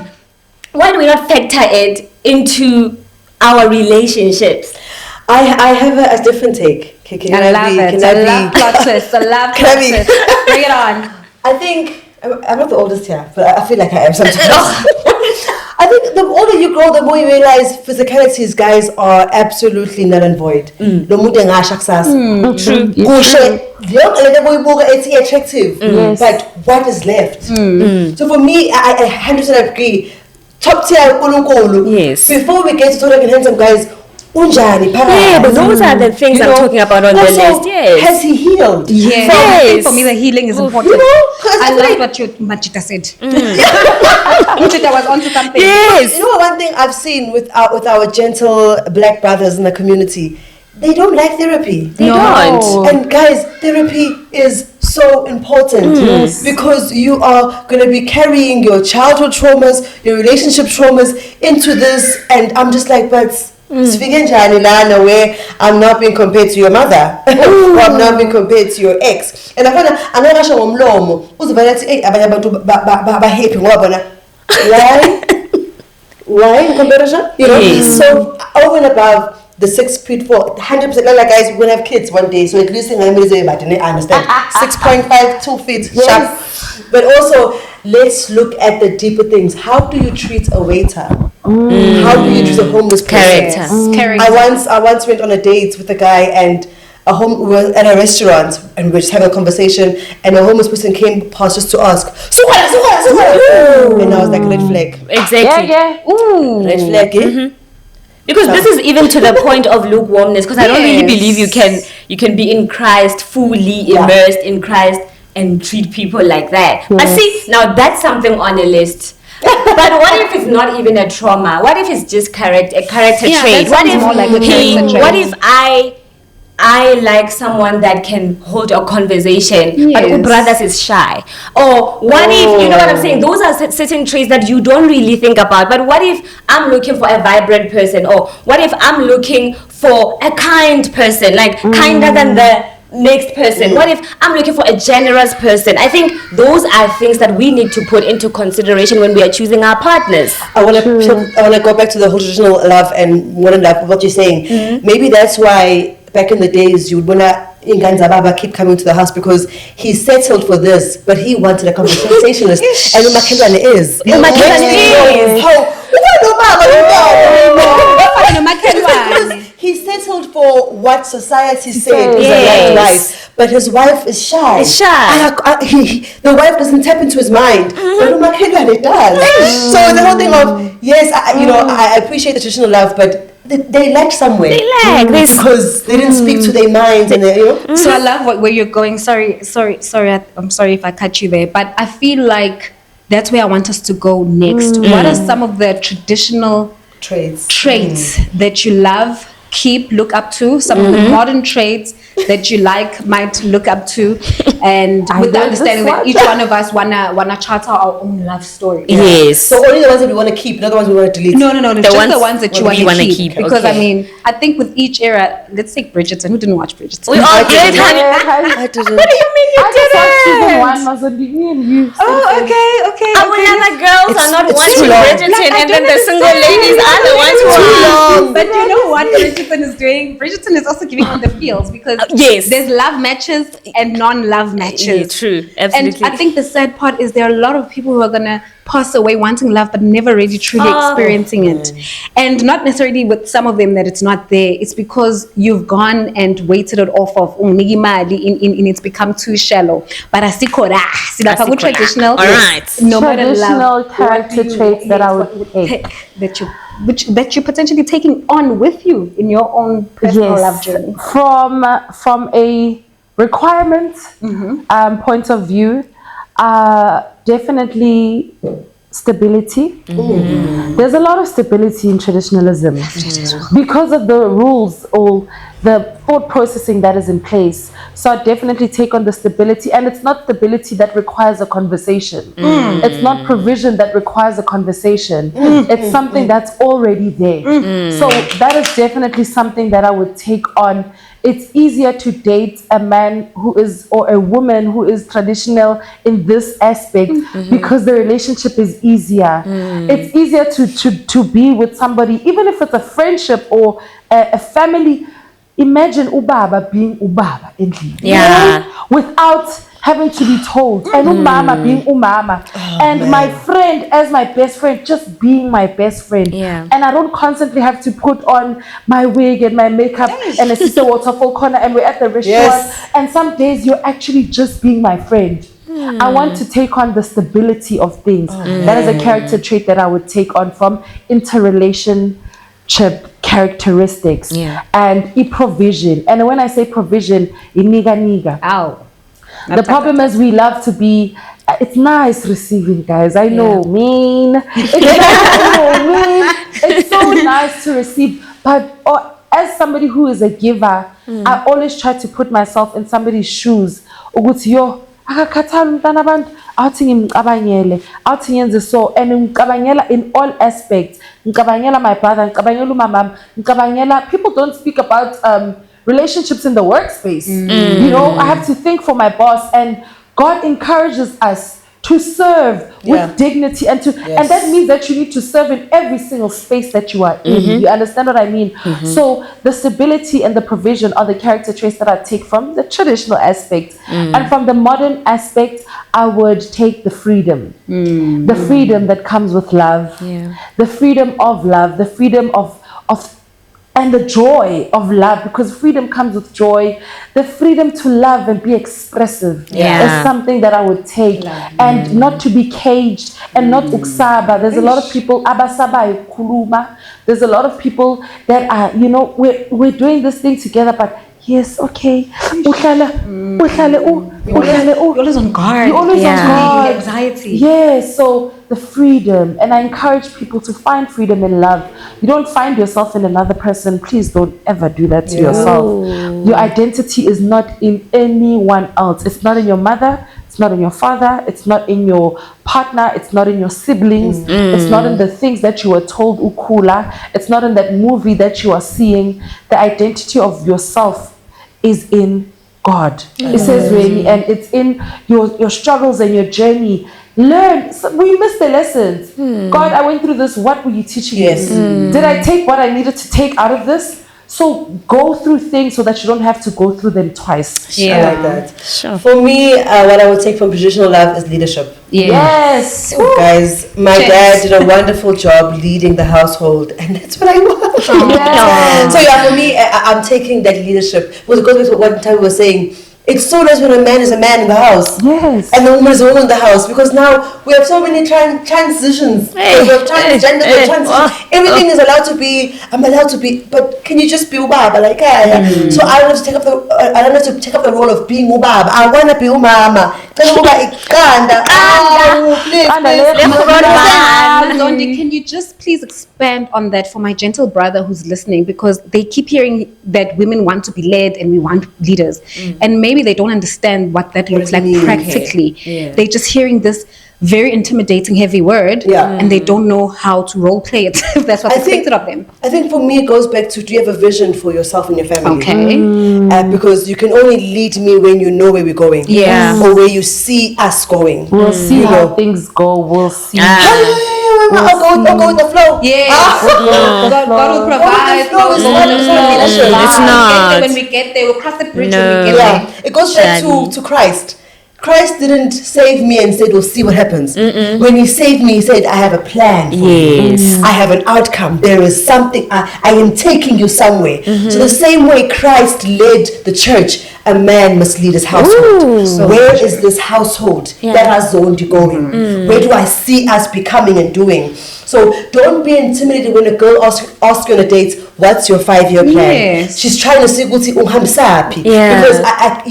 factor it into our relationships? I have a different take. I love it. I love plot twists. I love plot twists. Bring it on. I think, I'm not the oldest here, but I feel like I am sometimes. I think the older you grow, the more you realize physicalities, guys, are absolutely null and void. True. It's attractive, but what is left? So for me, I 100% agree. Top tier, yes. Before we get to tall and handsome guys, but those are the things I'm talking about on the list. Yes. Has he healed? Yes. I think for me, the healing is important. I like what Machita said. Machita was onto something. Yes. One thing I've seen with our gentle black brothers in the community, they don't like therapy. They don't. And guys, therapy is so important because you are going to be carrying your childhood traumas, your relationship traumas into this, and I'm just like, but where I'm not being compared to your mother or I'm not being compared to your ex, and why in comparison, so over and above the 6'4", 100%. Like guys, we're gonna have kids one day, so at least I understand 6.5, 2 feet sharp. But also let's look at the deeper things. How do you treat a waiter? How do you treat a homeless person? Character. I once went on a date with a guy and we were at a restaurant and we were just having a conversation and a homeless person came past just to ask, "Sukwala?" And I was like, red flag. Exactly. Ooh. Red flag, eh? Because this is even to the point of lukewarmness. Because I don't really Yes. believe you can be in Christ, fully Yeah. immersed in Christ, and treat people like that. But see, now that's something on a list. But what if it's not even a trauma? What if it's just a character Yeah, trait? that What sounds if more like a character trait. What if I like someone that can hold a conversation, but Yes. brothers is shy? Or what if, you know what I'm saying? Those are certain traits that you don't really think about. But what if I'm looking for a vibrant person? Or what if I'm looking for a kind person, like kinder than the next person? What if I'm looking for a generous person? I think those are things that we need to put into consideration when we are choosing our partners. I want to go back to the whole traditional love and modern love. What you're saying, maybe that's why back in the days you would wanna Inganza Baba keep coming to the house because he settled for this, but he wanted a conversationalist, and Umakhelwane is. He settled for what society said is a right life, but his wife is shy. Is shy. The wife doesn't tap into his mind, but Umakhelwane does. So the whole thing of yes, I appreciate the traditional love, but they lack somewhere. They lack this because they didn't speak to their minds, and they, So I love where you're going. Sorry. I'm sorry if I cut you there, but I feel like that's where I want us to go next. What are some of the traditional traits that you love, keep, look up to? Some of the modern traits that you might look up to, and with the understanding that each one of us wanna chart our own love story. Yes. So only the ones that we want to keep, not the ones we want to delete. No, just the ones that you want we wanna to keep, Because okay. I mean, I think with each era, let's take Bridgerton. Who didn't watch Bridgerton? We all did, honey. I didn't. What do you mean you I just watched season didn't? 1 was only me and you. Okay. Our other girls are not it's watching too long. Bridgerton, and then the single ladies are the ones who are. But you know what Bridgerton is doing? Bridgerton is also giving on the feels because Yes. there's love matches and non-love matches. Yeah, true, absolutely. And I think the sad part is there are a lot of people who are gonna pass away wanting love but never really truly experiencing it. And not necessarily with some of them that it's not there. It's because you've gone and weighted it off of Mali in it's become too shallow. But asikora, Asikora. traditional. All right. No matter Traditional love, character what do you traits that I would what take. that you're potentially taking on with you in your own personal love journey. From a requirement point of view, definitely stability. There's a lot of stability in traditionalism because of the rules or the thought processing that is in place. So I definitely take on the stability, and it's not stability that requires a conversation. It's not provision that requires a conversation. It's something that's already there. So that is definitely something that I would take on. It's easier to date a man who is, or a woman who is traditional in this aspect because the relationship is easier. It's easier to be with somebody, even if it's a friendship or a family. Imagine ubaba being ubaba endlini. Yeah. Without having to be told. And umama being umama. And my friend as my best friend just being my best friend. Yeah. And I don't constantly have to put on my wig and my makeup and a sister waterfall corner and we're at the restaurant. Yes. And some days you're actually just being my friend. I want to take on the stability of things. That is a character trait that I would take on from interrelationship characteristics. And provision. And when I say provision, niga. Ow. The problem is we love to be. It's nice receiving, guys. I know, mean. It's so nice to receive, but as somebody who is a giver, I always try to put myself in somebody's shoes. Ukuthi yo akakhathala umntana abantu awuthi ngimcabangele awuthi ngenze so, and ngicabangela in all aspects. Ngicabangela my brother, ngicabangela umama, ngicabangela. People don't speak about relationships in the workspace. You know, I have to think for my boss, and God encourages us to serve Yeah. with dignity and Yes. that means that you need to serve in every single space that you are in. You understand what I mean? So the stability and the provision are the character traits that I take from the traditional aspect. And from the modern aspect, I would take the freedom. The freedom that comes with love. Yeah. The freedom of love, the freedom of and the joy of love, because freedom comes with joy. The freedom to love and be expressive Yeah. is something that I would take, and not to be caged and not uksaba. There's a lot of people abasaba kuluma. There's a lot of people that are, we're doing this thing together, but yes, okay. Uhlala. You're always on guard. You're always Yeah. on guard. Anxiety. Yes, so the freedom, and I encourage people to find freedom in love. You don't find yourself in another person. Please don't ever do that to yourself. Your identity is not in anyone else. It's not in your mother. It's not in your father. It's not in your partner. It's not in your siblings. It's not in the things that you were told ukula. It's not in that movie that you are seeing. The identity of yourself is in God. It says really, and it's in your struggles and your journey. Learn. Will you miss the lessons? God, I went through this. What were you teaching Yes. me? Did I take what I needed to take out of this? So go through things so that you don't have to go through them twice. I like that. Sure. For me, what I would take from traditional love is leadership. Yes. Guys, my dad did a wonderful job leading the household, and that's what I want. Yes. So yeah, for me, I'm taking that leadership. Because it goes back to what time we were saying. It's so nice when a man is a man in the house. Yes. And the woman is a woman in the house, because now we have so many transitions. Hey, We have transgender, we have hey, transitions. Everything is allowed to be. I'm allowed to be. But can you just be ubaba? Like, so I don't have to take up the. I don't have to take up the role of being ubaba. I want to be umama. Please, Zondi, can you just please expand on that for my gentle brother who's listening? Because they keep hearing that women want to be led and we want leaders. And maybe they don't understand what that looks like practically. They're just hearing this very intimidating, heavy word, and they don't know how to role play it, if that's what's expected of them. I think for me it goes back to, do you have a vision for yourself and your family? Okay. Because you can only lead me when you know where we're going. Yeah. Or where you see us going. We'll see You how know. things go. We'll see. I'll go with the flow. Yes. Ah. God will provide. Go with the flow. It's not leadership. It's not. When we get there, we'll cross the bridge No. when we get Yeah, there. it goes back to Christ. Christ didn't save me and said, we'll see what happens. When he saved me, he said, I have a plan for you. I have an outcome. There is something. I am taking you somewhere. So the same way Christ led the church, a man must lead his household. So where is this household that has zoned you going? Where do I see us becoming and doing? So don't be intimidated when a girl asks you on a date, what's your 5-year plan? Yes. She's trying to say, Yeah. because I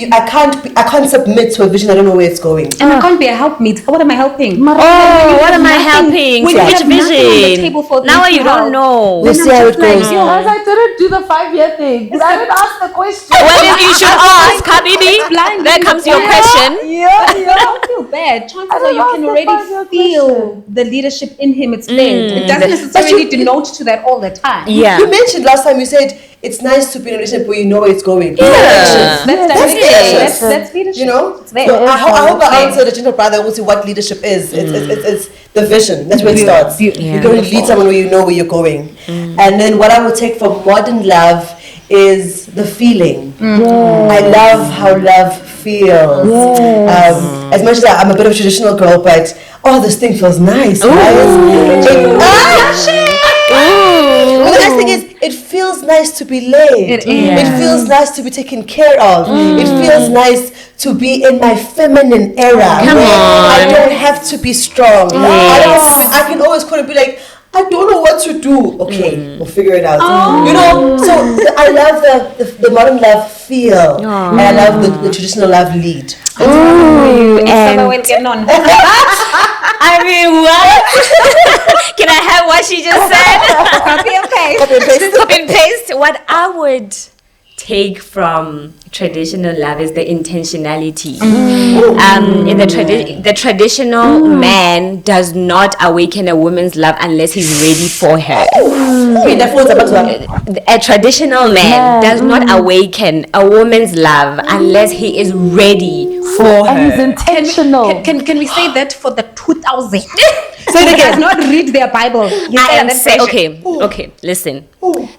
can't submit to a vision. I don't know where it's going. And I can't be a helpmeet. What am I helping? Oh, what am I helping? When For you which have nothing on the vision? table for them Now to you don't help. know. We'll see how it goes. Guys, I didn't do the 5-year thing. I didn't ask the question. Well, then you should ask, Habibi. Blind There leading comes the your blind. question. Yeah. Don't feel bad. Chances I are don't you ask can the already five-year feel question. the leadership in him. It's there. It doesn't necessarily denote to that all the time. Yeah. You mentioned last time, you said it's nice to be in a relationship where you know where it's going. That's leadership. That's leadership. You know? It's there. So I hope I there. answered the gentle brother also what leadership is. It's the vision. That's where it starts. Beautiful. You can only lead someone where you know where you're going. And then what I would take from modern love is the feeling. I love how love feels. As much as I'm a bit of a traditional girl, but this thing feels nice, Well, the nice thing is, it feels nice to be laid. It feels nice to be taken care of. It feels nice to be in my feminine era. Come where I on. don't have to be strong. I can always call and be like, I don't know what to do. Okay, we'll figure it out. You know, so I love the modern love feel. And I love the traditional love lead. I mean, what? Can I have what she just said? Copy and paste. Copy and paste. Copy and paste. What I would take from traditional love is the intentionality. In the traditional man does not awaken a woman's love unless he's ready for her. A traditional man does not awaken a woman's love unless he is ready for and he's her. intentional. Can we say that for the 2000? Say it Who again. does not read their Bible. You I say am that saying, version. okay, listen.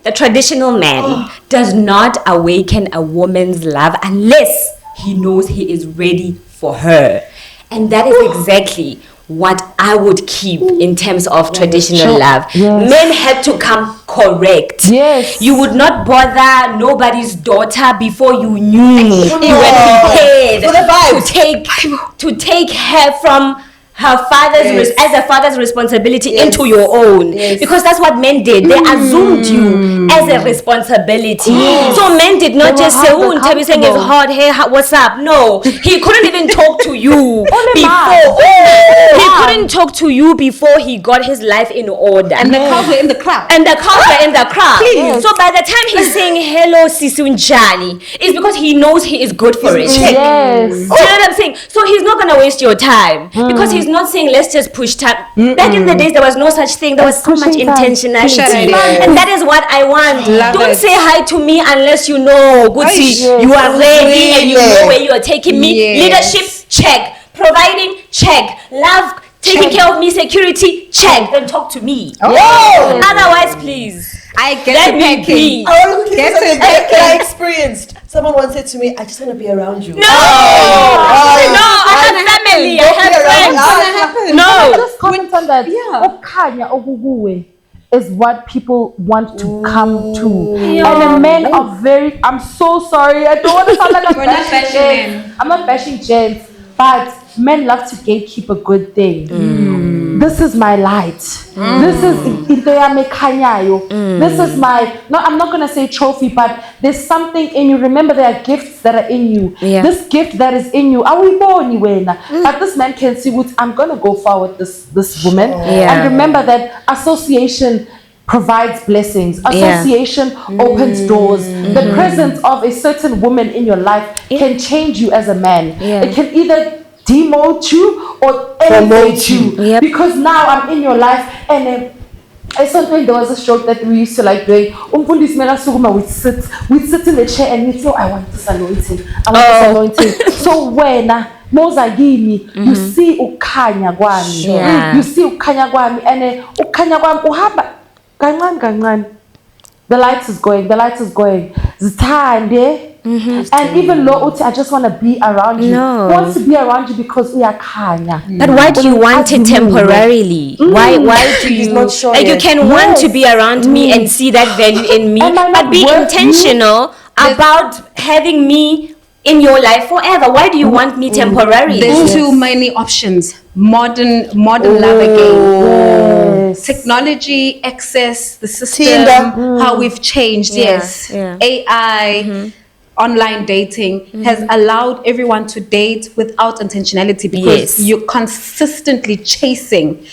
The traditional man does not awaken a woman's love unless he knows he is ready for her. And that is exactly what I would keep in terms of traditional love. Yes. Men had to come correct. Yes. You would not bother nobody's daughter before you knew you were prepared For the vibes. to take her from her father's Yes. as a father's responsibility Yes. into your own. Yes. Because that's what men did. They assumed you as a responsibility. So men did not They just were say, hard, oh, Ntabi saying is comfortable. hard, hey, what's up? No. He couldn't even talk to you man. before. He couldn't talk to you before he got his life in order. And the cows were in the crowd. And the cows were in the crowd. Please. So by the time he's saying hello, Sisunjani, it's because he knows he is good for it. Yes. Do you know what I'm saying? So he's not gonna waste your time because he's not saying let's just push time. Back in the days, there was no such thing. There was so much Pushing time. intentionality, Yes. and that is what I want. Love Don't it. say hi to me unless you know, Gucci, Yes. you are ready and you know Yes. where you are taking me. Yes. Leadership, check. Providing, check. Love, taking care of me, security, check. Then talk to me. Yes. Otherwise, please. I get Let the me packing. be. I want to Get say to something it. that I experienced. Someone once said to me, I just want to be around you. No, I have family. I have friends. I No. just comment on that. Yeah. Okhanya okukuwe is what people want to come to. And the men are very, I'm so sorry, I don't want to sound like I'm We're not bashing bashing gents. men. I'm not bashing gents, but men love to gatekeep a good thing. This is my light. This is into yami khanyayo. This is my, no, I'm not gonna say trophy, but there's something in you. Remember, there are gifts that are in you. Yeah. This gift that is in you, but this man can see what I'm gonna go forward this woman. Yeah. And remember that association provides blessings. Association opens doors. The presence of a certain woman in your life can change you as a man. Yeah. It can either demote you or elevate you. Yep. Because now I'm in your life and at some point there was a joke that we used to like doing. We'd sit in the chair and we'd say, oh, I want this anointing. I want this anointing. So when Mozagini, you see ukhanya kwami. Yeah. You see ukhanya kwami and ukhanya kwami uhamba kancane. The light is going. Zithande. And even though I just want to be around you. No. I want to be around you because we are kanya. But why do you want it temporarily? Why do He's you not sure like you yet. can want to be around me and see that value in me, Am I not but be worth intentional about having me in your life forever. Why do you want me temporarily? There's too many options. Modern love again. Yes. Technology, access, the system, Tinder. how we've changed. Yeah, Yes, yeah. AI, online dating has allowed everyone to date without intentionality because Yes. you're consistently chasing.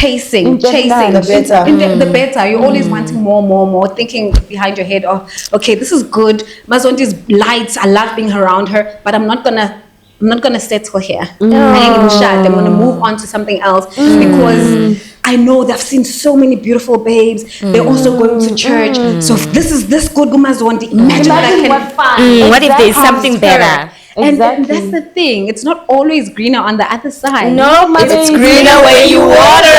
Indefinitely. The better. The better. You're always wanting more, thinking behind your head, oh, okay, this is good. Mazondi's lights, I love being around her, but I'm not gonna settle here. I'm gonna move on to something else because I know they've seen so many beautiful babes. They're also going to church. So if this is this good, Mazondi, imagine what I can find. What if there's Exactly. something better? And Exactly. that's the thing. It's not always greener on the other side. No, It's it's greener greener when you water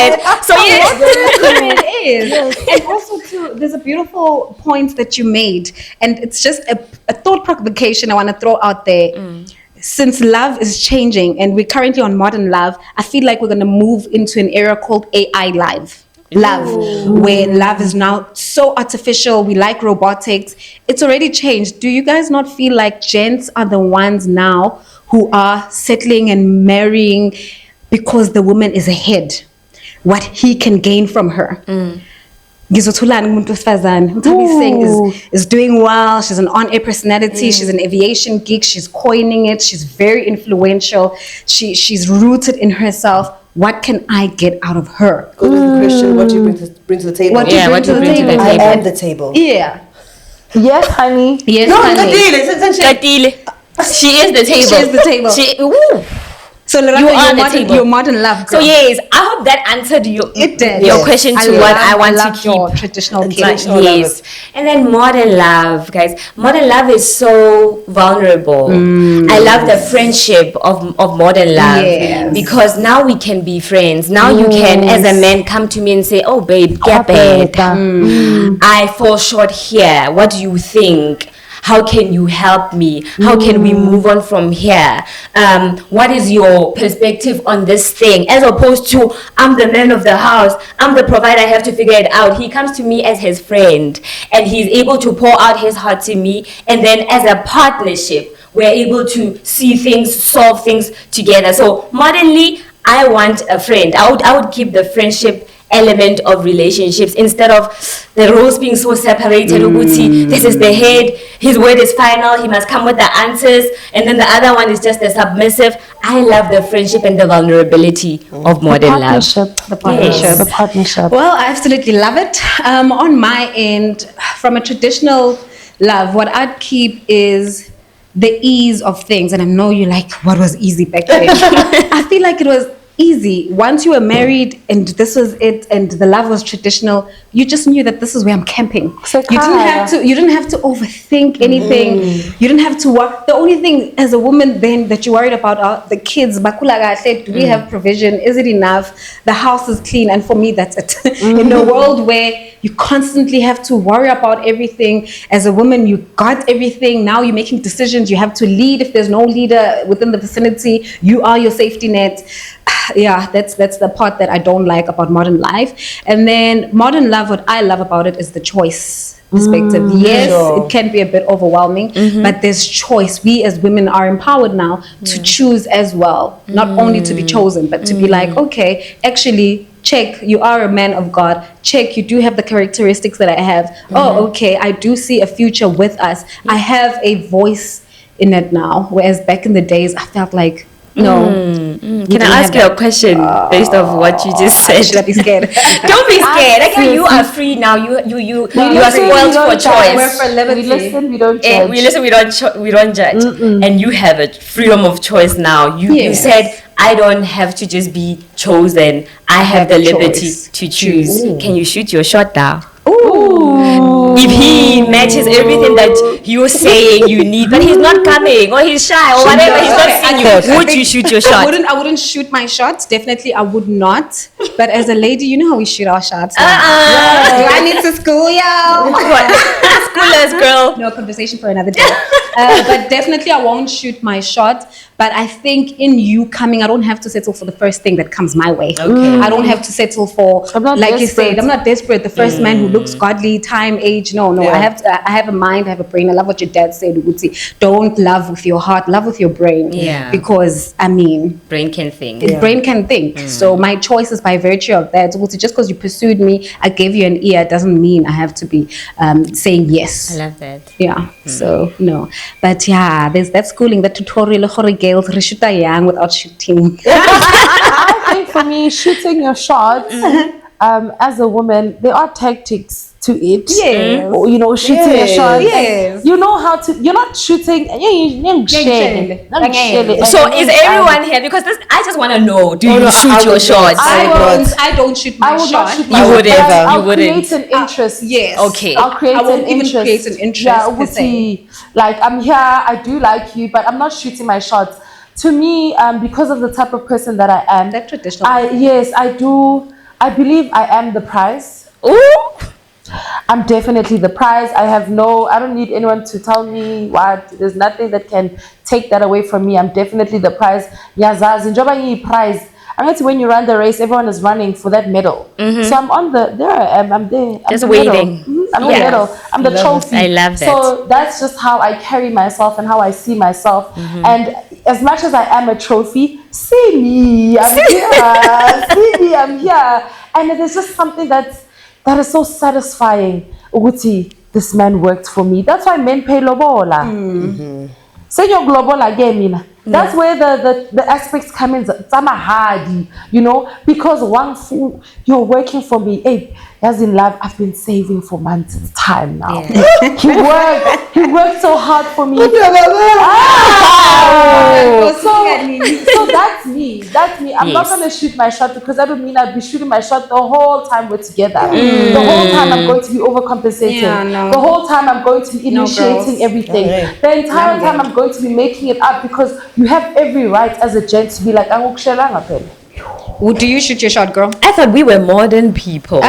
it. So It is. And also too, there's a beautiful point that you made, and it's just a thought provocation I want to throw out there. Since love is changing and we're currently on modern love, I feel like we're going to move into an era called AI love, where love is now so artificial. We like robotics. It's already changed. Do you guys not feel like gents are the ones now who are settling and marrying because the woman is ahead, what he can gain from her? Ngizothulani kumuntu wesifazane. Mthabi Singh is doing well. She's an on-air personality. She's an aviation geek. She's coining it. She's very influential. She's rooted in herself. What can I get out of her? Go to the question, what do you bring to the table? What do you Yeah, bring what to do the you bring to the table? I am the table. Yeah. Yes, honey. Yes, No, honey. the deal is essentially. Katile. She is the table. She is the table. Ooh. So Lerato, You are on the modern, table. you're modern love So girl. yes, I hope that answered your Yes. question to what I want to keep. your traditional And kid. traditional- love Yes, and then modern love, guys. Modern love is so vulnerable. I love the friendship of modern love Yes. because now we can be friends. Now you can, as a man, come to me and say, "Oh, babe, get babe. I fall short here. What do you think? How can you help me? How can we move on from here? What is your perspective on this thing?" As opposed to, I'm the man of the house, I'm the provider, I have to figure it out. He comes to me as his friend and he's able to pour out his heart to me. And then as a partnership, we're able to see things, solve things together. So modernly, I want a friend. I would keep the friendship element of relationships instead of the roles being so separated. Uguti, this is the head, his word is final, he must come with the answers, and then the other one is just a submissive. I love the friendship and the vulnerability of modern love. Partnership. The partnership. Yes. The partnership. Well, I absolutely love it. On my end, from a traditional love, what I'd keep is the ease of things. And I know you're like, what was easy back then? I feel like it was easy. Once you were married and this was it and the love was traditional, you just knew that this is where I'm camping. So You didn't have to overthink anything. You didn't have to work. The only thing as a woman then that you worried about are the kids. Bakulaga said, do we have provision? Is it enough? The house is clean. And for me, that's it. In a world where you constantly have to worry about everything, as a woman, you got everything. Now you're making decisions. You have to lead. If there's no leader within the vicinity, you are your safety net. Yeah, that's the part that I don't like about modern life. And then modern love, what I love about it is the choice perspective. Yes, Sure. it can be a bit overwhelming, but there's choice. We as women are empowered now to choose as well, not only to be chosen, but to be like, okay, actually, check, you are a man of God. Check, you do have the characteristics that I have. Oh, okay, I do see a future with us. I have a voice in it now. Whereas back in the days, I felt like, no. Can I ask you a question based off what you just said? Should I be scared? Don't be scared. Like, you are free now. You are spoiled for We're choice. for liberty. We listen, we don't judge. We listen, we don't judge, and you have a freedom of choice now. You Yes. said, I don't have to just be chosen. I have the liberty choice. to choose. Choose. Can you shoot your shot now? Ooh. If he matches everything that you're saying you need, but he's not coming, or he's shy, or whatever, he's not seeing you, would you shoot your shot? I wouldn't shoot my shots. Definitely, I would not. But as a lady, you know how we shoot our shots. Do I need to school y'all? Schoolers, girl. No, conversation for another day. But definitely, I won't shoot my shot. But I think in you coming, I don't have to settle for the first thing that comes my way. Okay. I don't have to settle for, I'm not like you desperate. said, I'm not desperate. The first man who looks godly, time, age. No. Yeah. I have a mind, I have a brain. I love what your dad said, Uguti. Don't love with your heart, love with your brain. Yeah. Because, I mean, Brain can think. his brain can think. So my choice is by virtue of that. Uguti, just because you pursued me, I gave you an ear, doesn't mean I have to be saying yes. I love that. Yeah, so no. But yeah, there's that schooling, that tutorial, horror girls, reshuta young without shooting. I think for me, shooting your shots, as a woman, there are tactics to it. Yes. Or, you know, shooting your Yes. shots. Yes. You know how to, you're not shooting. So is everyone here? Because this, I just want to know. Do you no, I shoot your would shots? not. I don't shoot my I would shot. not shoot You my wouldn't. shot. You I'll wouldn't. create an interest. Yes. Okay. I'll create I won't an even interest. create an interest Yeah, per se. Uguti, like I'm here, I do like you, but I'm not shooting my shots. To me, because of the type of person that I am, That traditional. I do. I believe I am the prize. Ooh. I'm definitely the prize. I don't need anyone to tell me what. There's nothing that can take that away from me. I'm definitely the prize. Yazazi, njoba yi prize. I mean, when you run the race, everyone is running for that medal. So I'm there I am. I'm there. I'm Just the medal. waiting. I'm the Yes. medal. I'm the trophy. I love that. So that's just how I carry myself and how I see myself. And as much as I am a trophy, see me, I'm here. See me, I'm here. And there's just something that is so satisfying. Uguti, this man worked for me. That's why men pay lobola. Say your global again, mina. That's where the aspects come in. Hardy, because one fool, you're working for me. Hey, as in love, I've been saving for months. It's time now. Yeah. He worked so hard for me. So that's me. I'm not gonna shoot my shot because that would mean I'd be shooting my shot the whole time we're together. The whole time I'm going to be overcompensating. Yeah, no. The whole time I'm going to be initiating girls. everything. Okay. The entire time I'm going to be making it up because you have every right as a gent to be like, Do you shoot your shot, girl? I thought we were modern people.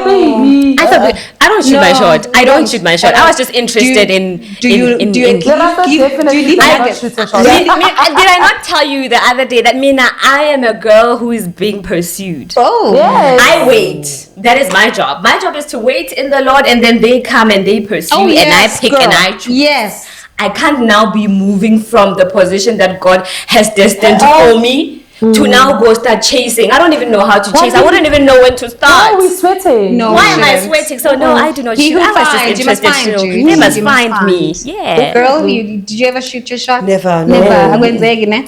baby. I don't shoot my shot. I don't shoot my shot. I was just interested in. Do you There are definitely leave people nuggets? that shoot a shot. Did I not tell you the other day that Mina, I am a girl who is being pursued? Oh. Yes. I wait. That is my job. My job is to wait in the Lord, and then they come and they pursue, Oh, and I yes, pick girl. and I choose. Yes. I can't now be moving from the position that God has destined for me to now go start chasing. I don't even know how to chase. I wouldn't even know when to Why start. are we sweating? No. Why am I shouldn't. sweating? So no, I do not He shoot. who I was just finds, you must interested find to. you. They must You must find me. find. Yeah. Girl, did you ever shoot your shot? Never, no. Never. Akwenzeki, ne?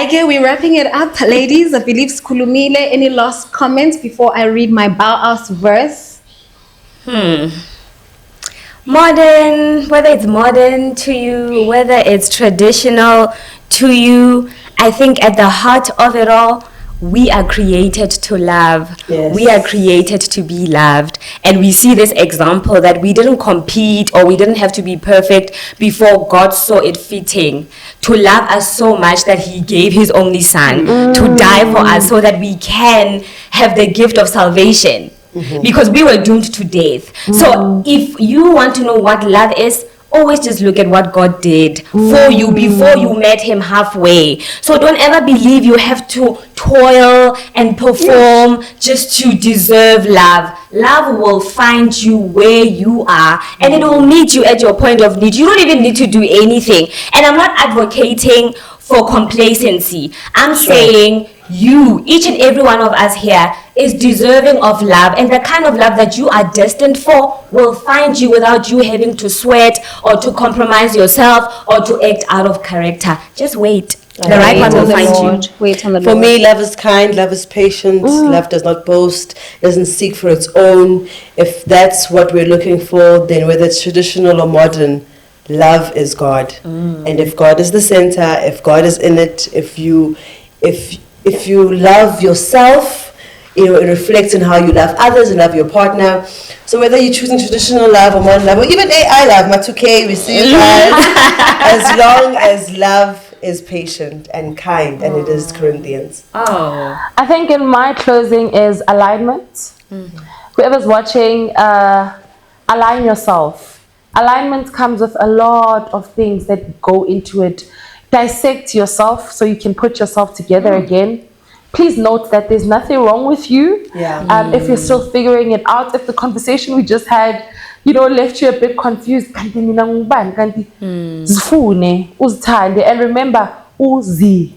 Okay, we're wrapping it up, ladies. I believe Sikhulumile. Any last comments before I read my Bauhaus verse? Modern, whether it's modern to you, whether it's traditional to you, I think at the heart of it all, we are created to love. Yes. We are created to be loved. And we see this example that we didn't compete or we didn't have to be perfect before God saw it fitting to love us so much that He gave His only Son to die for us so that we can have the gift of salvation. Because we were doomed to death. So if you want to know what love is, always just look at what God did for you before you met Him halfway. So don't ever believe you have to toil and perform just to deserve love. Love will find you where you are and it will meet you at your point of need. You don't even need to do anything. And I'm not advocating for complacency. I'm saying you, each and every one of us here, is deserving of love, and the kind of love that you are destined for will find you without you having to sweat or to compromise yourself or to act out of character. Just wait. The right one will find you. Wait on the For Lord. me, love is kind, love is patient, love does not boast, doesn't seek for its own. If that's what we're looking for, then whether it's traditional or modern, love is God. And if God is the center, if God is in it, if you love yourself, it reflects in how you love others and love your partner. So whether you're choosing traditional love or modern love, or even AI love, Matuke, we see you guys, as long as love is patient and kind, and it is Corinthians. Oh. I think in my closing is alignment. Whoever's watching, align yourself. Alignment comes with a lot of things that go into it. Dissect yourself so you can put yourself together again. Please note that there's nothing wrong with you. Yeah. If you're still figuring it out, if the conversation we just had, left you a bit confused, kanti mina ngubani, kanti zifune, uzithande, and remember, uzi.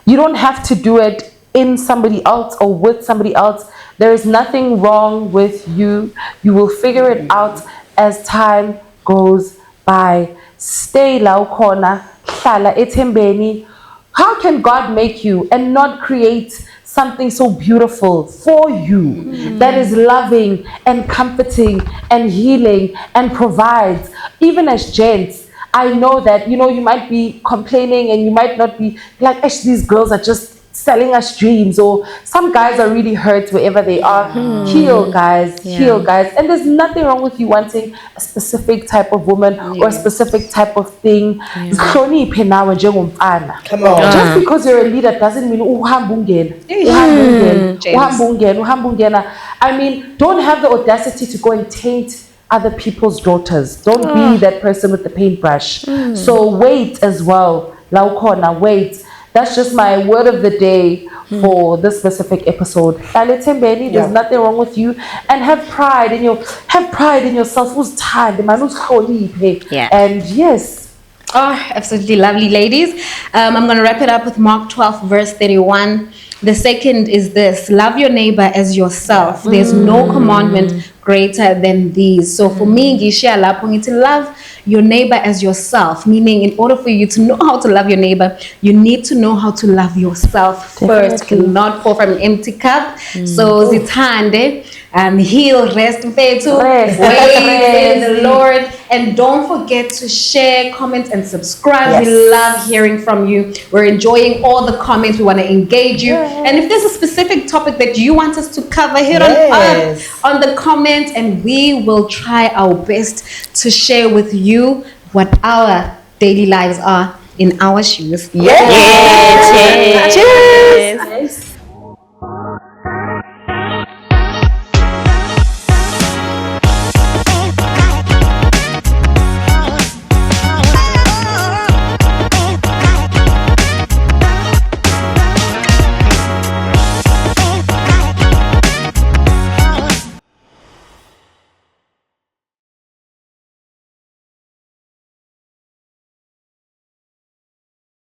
You don't have to do it in somebody else or with somebody else. There is nothing wrong with you. You will figure it out as time goes by. Stay la ukhona, hlala ethembeni. How can God make you and not create something so beautiful for you that is loving and comforting and healing and provides? Even as gents, I know that, you might be complaining and you might not be like, actually, these girls are just selling us dreams, or some guys are really hurt wherever they are. Heal, guys. Heal, guys. And there's nothing wrong with you wanting a specific type of woman or a specific type of thing. Hloniphe nawe njengomfana. Come on. Just because you're a leader doesn't mean uhamba ungena. I mean, don't have the audacity to go and taint other people's daughters. Don't be that person with the paintbrush. So wait as well. La ukhona, wait. That's just my word of the day for this specific episode. There's nothing wrong with you, and have pride in yourself. Who's tired? Yeah. And yes. Oh, absolutely lovely, ladies. I'm going to wrap it up with Mark 12, verse 31. The second is this: love your neighbor as yourself. There's no commandment greater than these. So for me, Gisha Lapong, to love your neighbor as yourself, meaning in order for you to know how to love your neighbor, you need to know how to love yourself first. Definitely. Cannot pour from an empty cup. So zithande, heal, rest, mfethu, Rest. wait in the Lord, and don't forget to share, comment, and subscribe. We Yes. love hearing from you. We're enjoying all the comments. We want to engage you. And if there's a specific topic that you want us to cover, hit Yes. on the comments, and we will try our best to share with you what our daily lives are in our shoes. Yes. Cheers. Nice.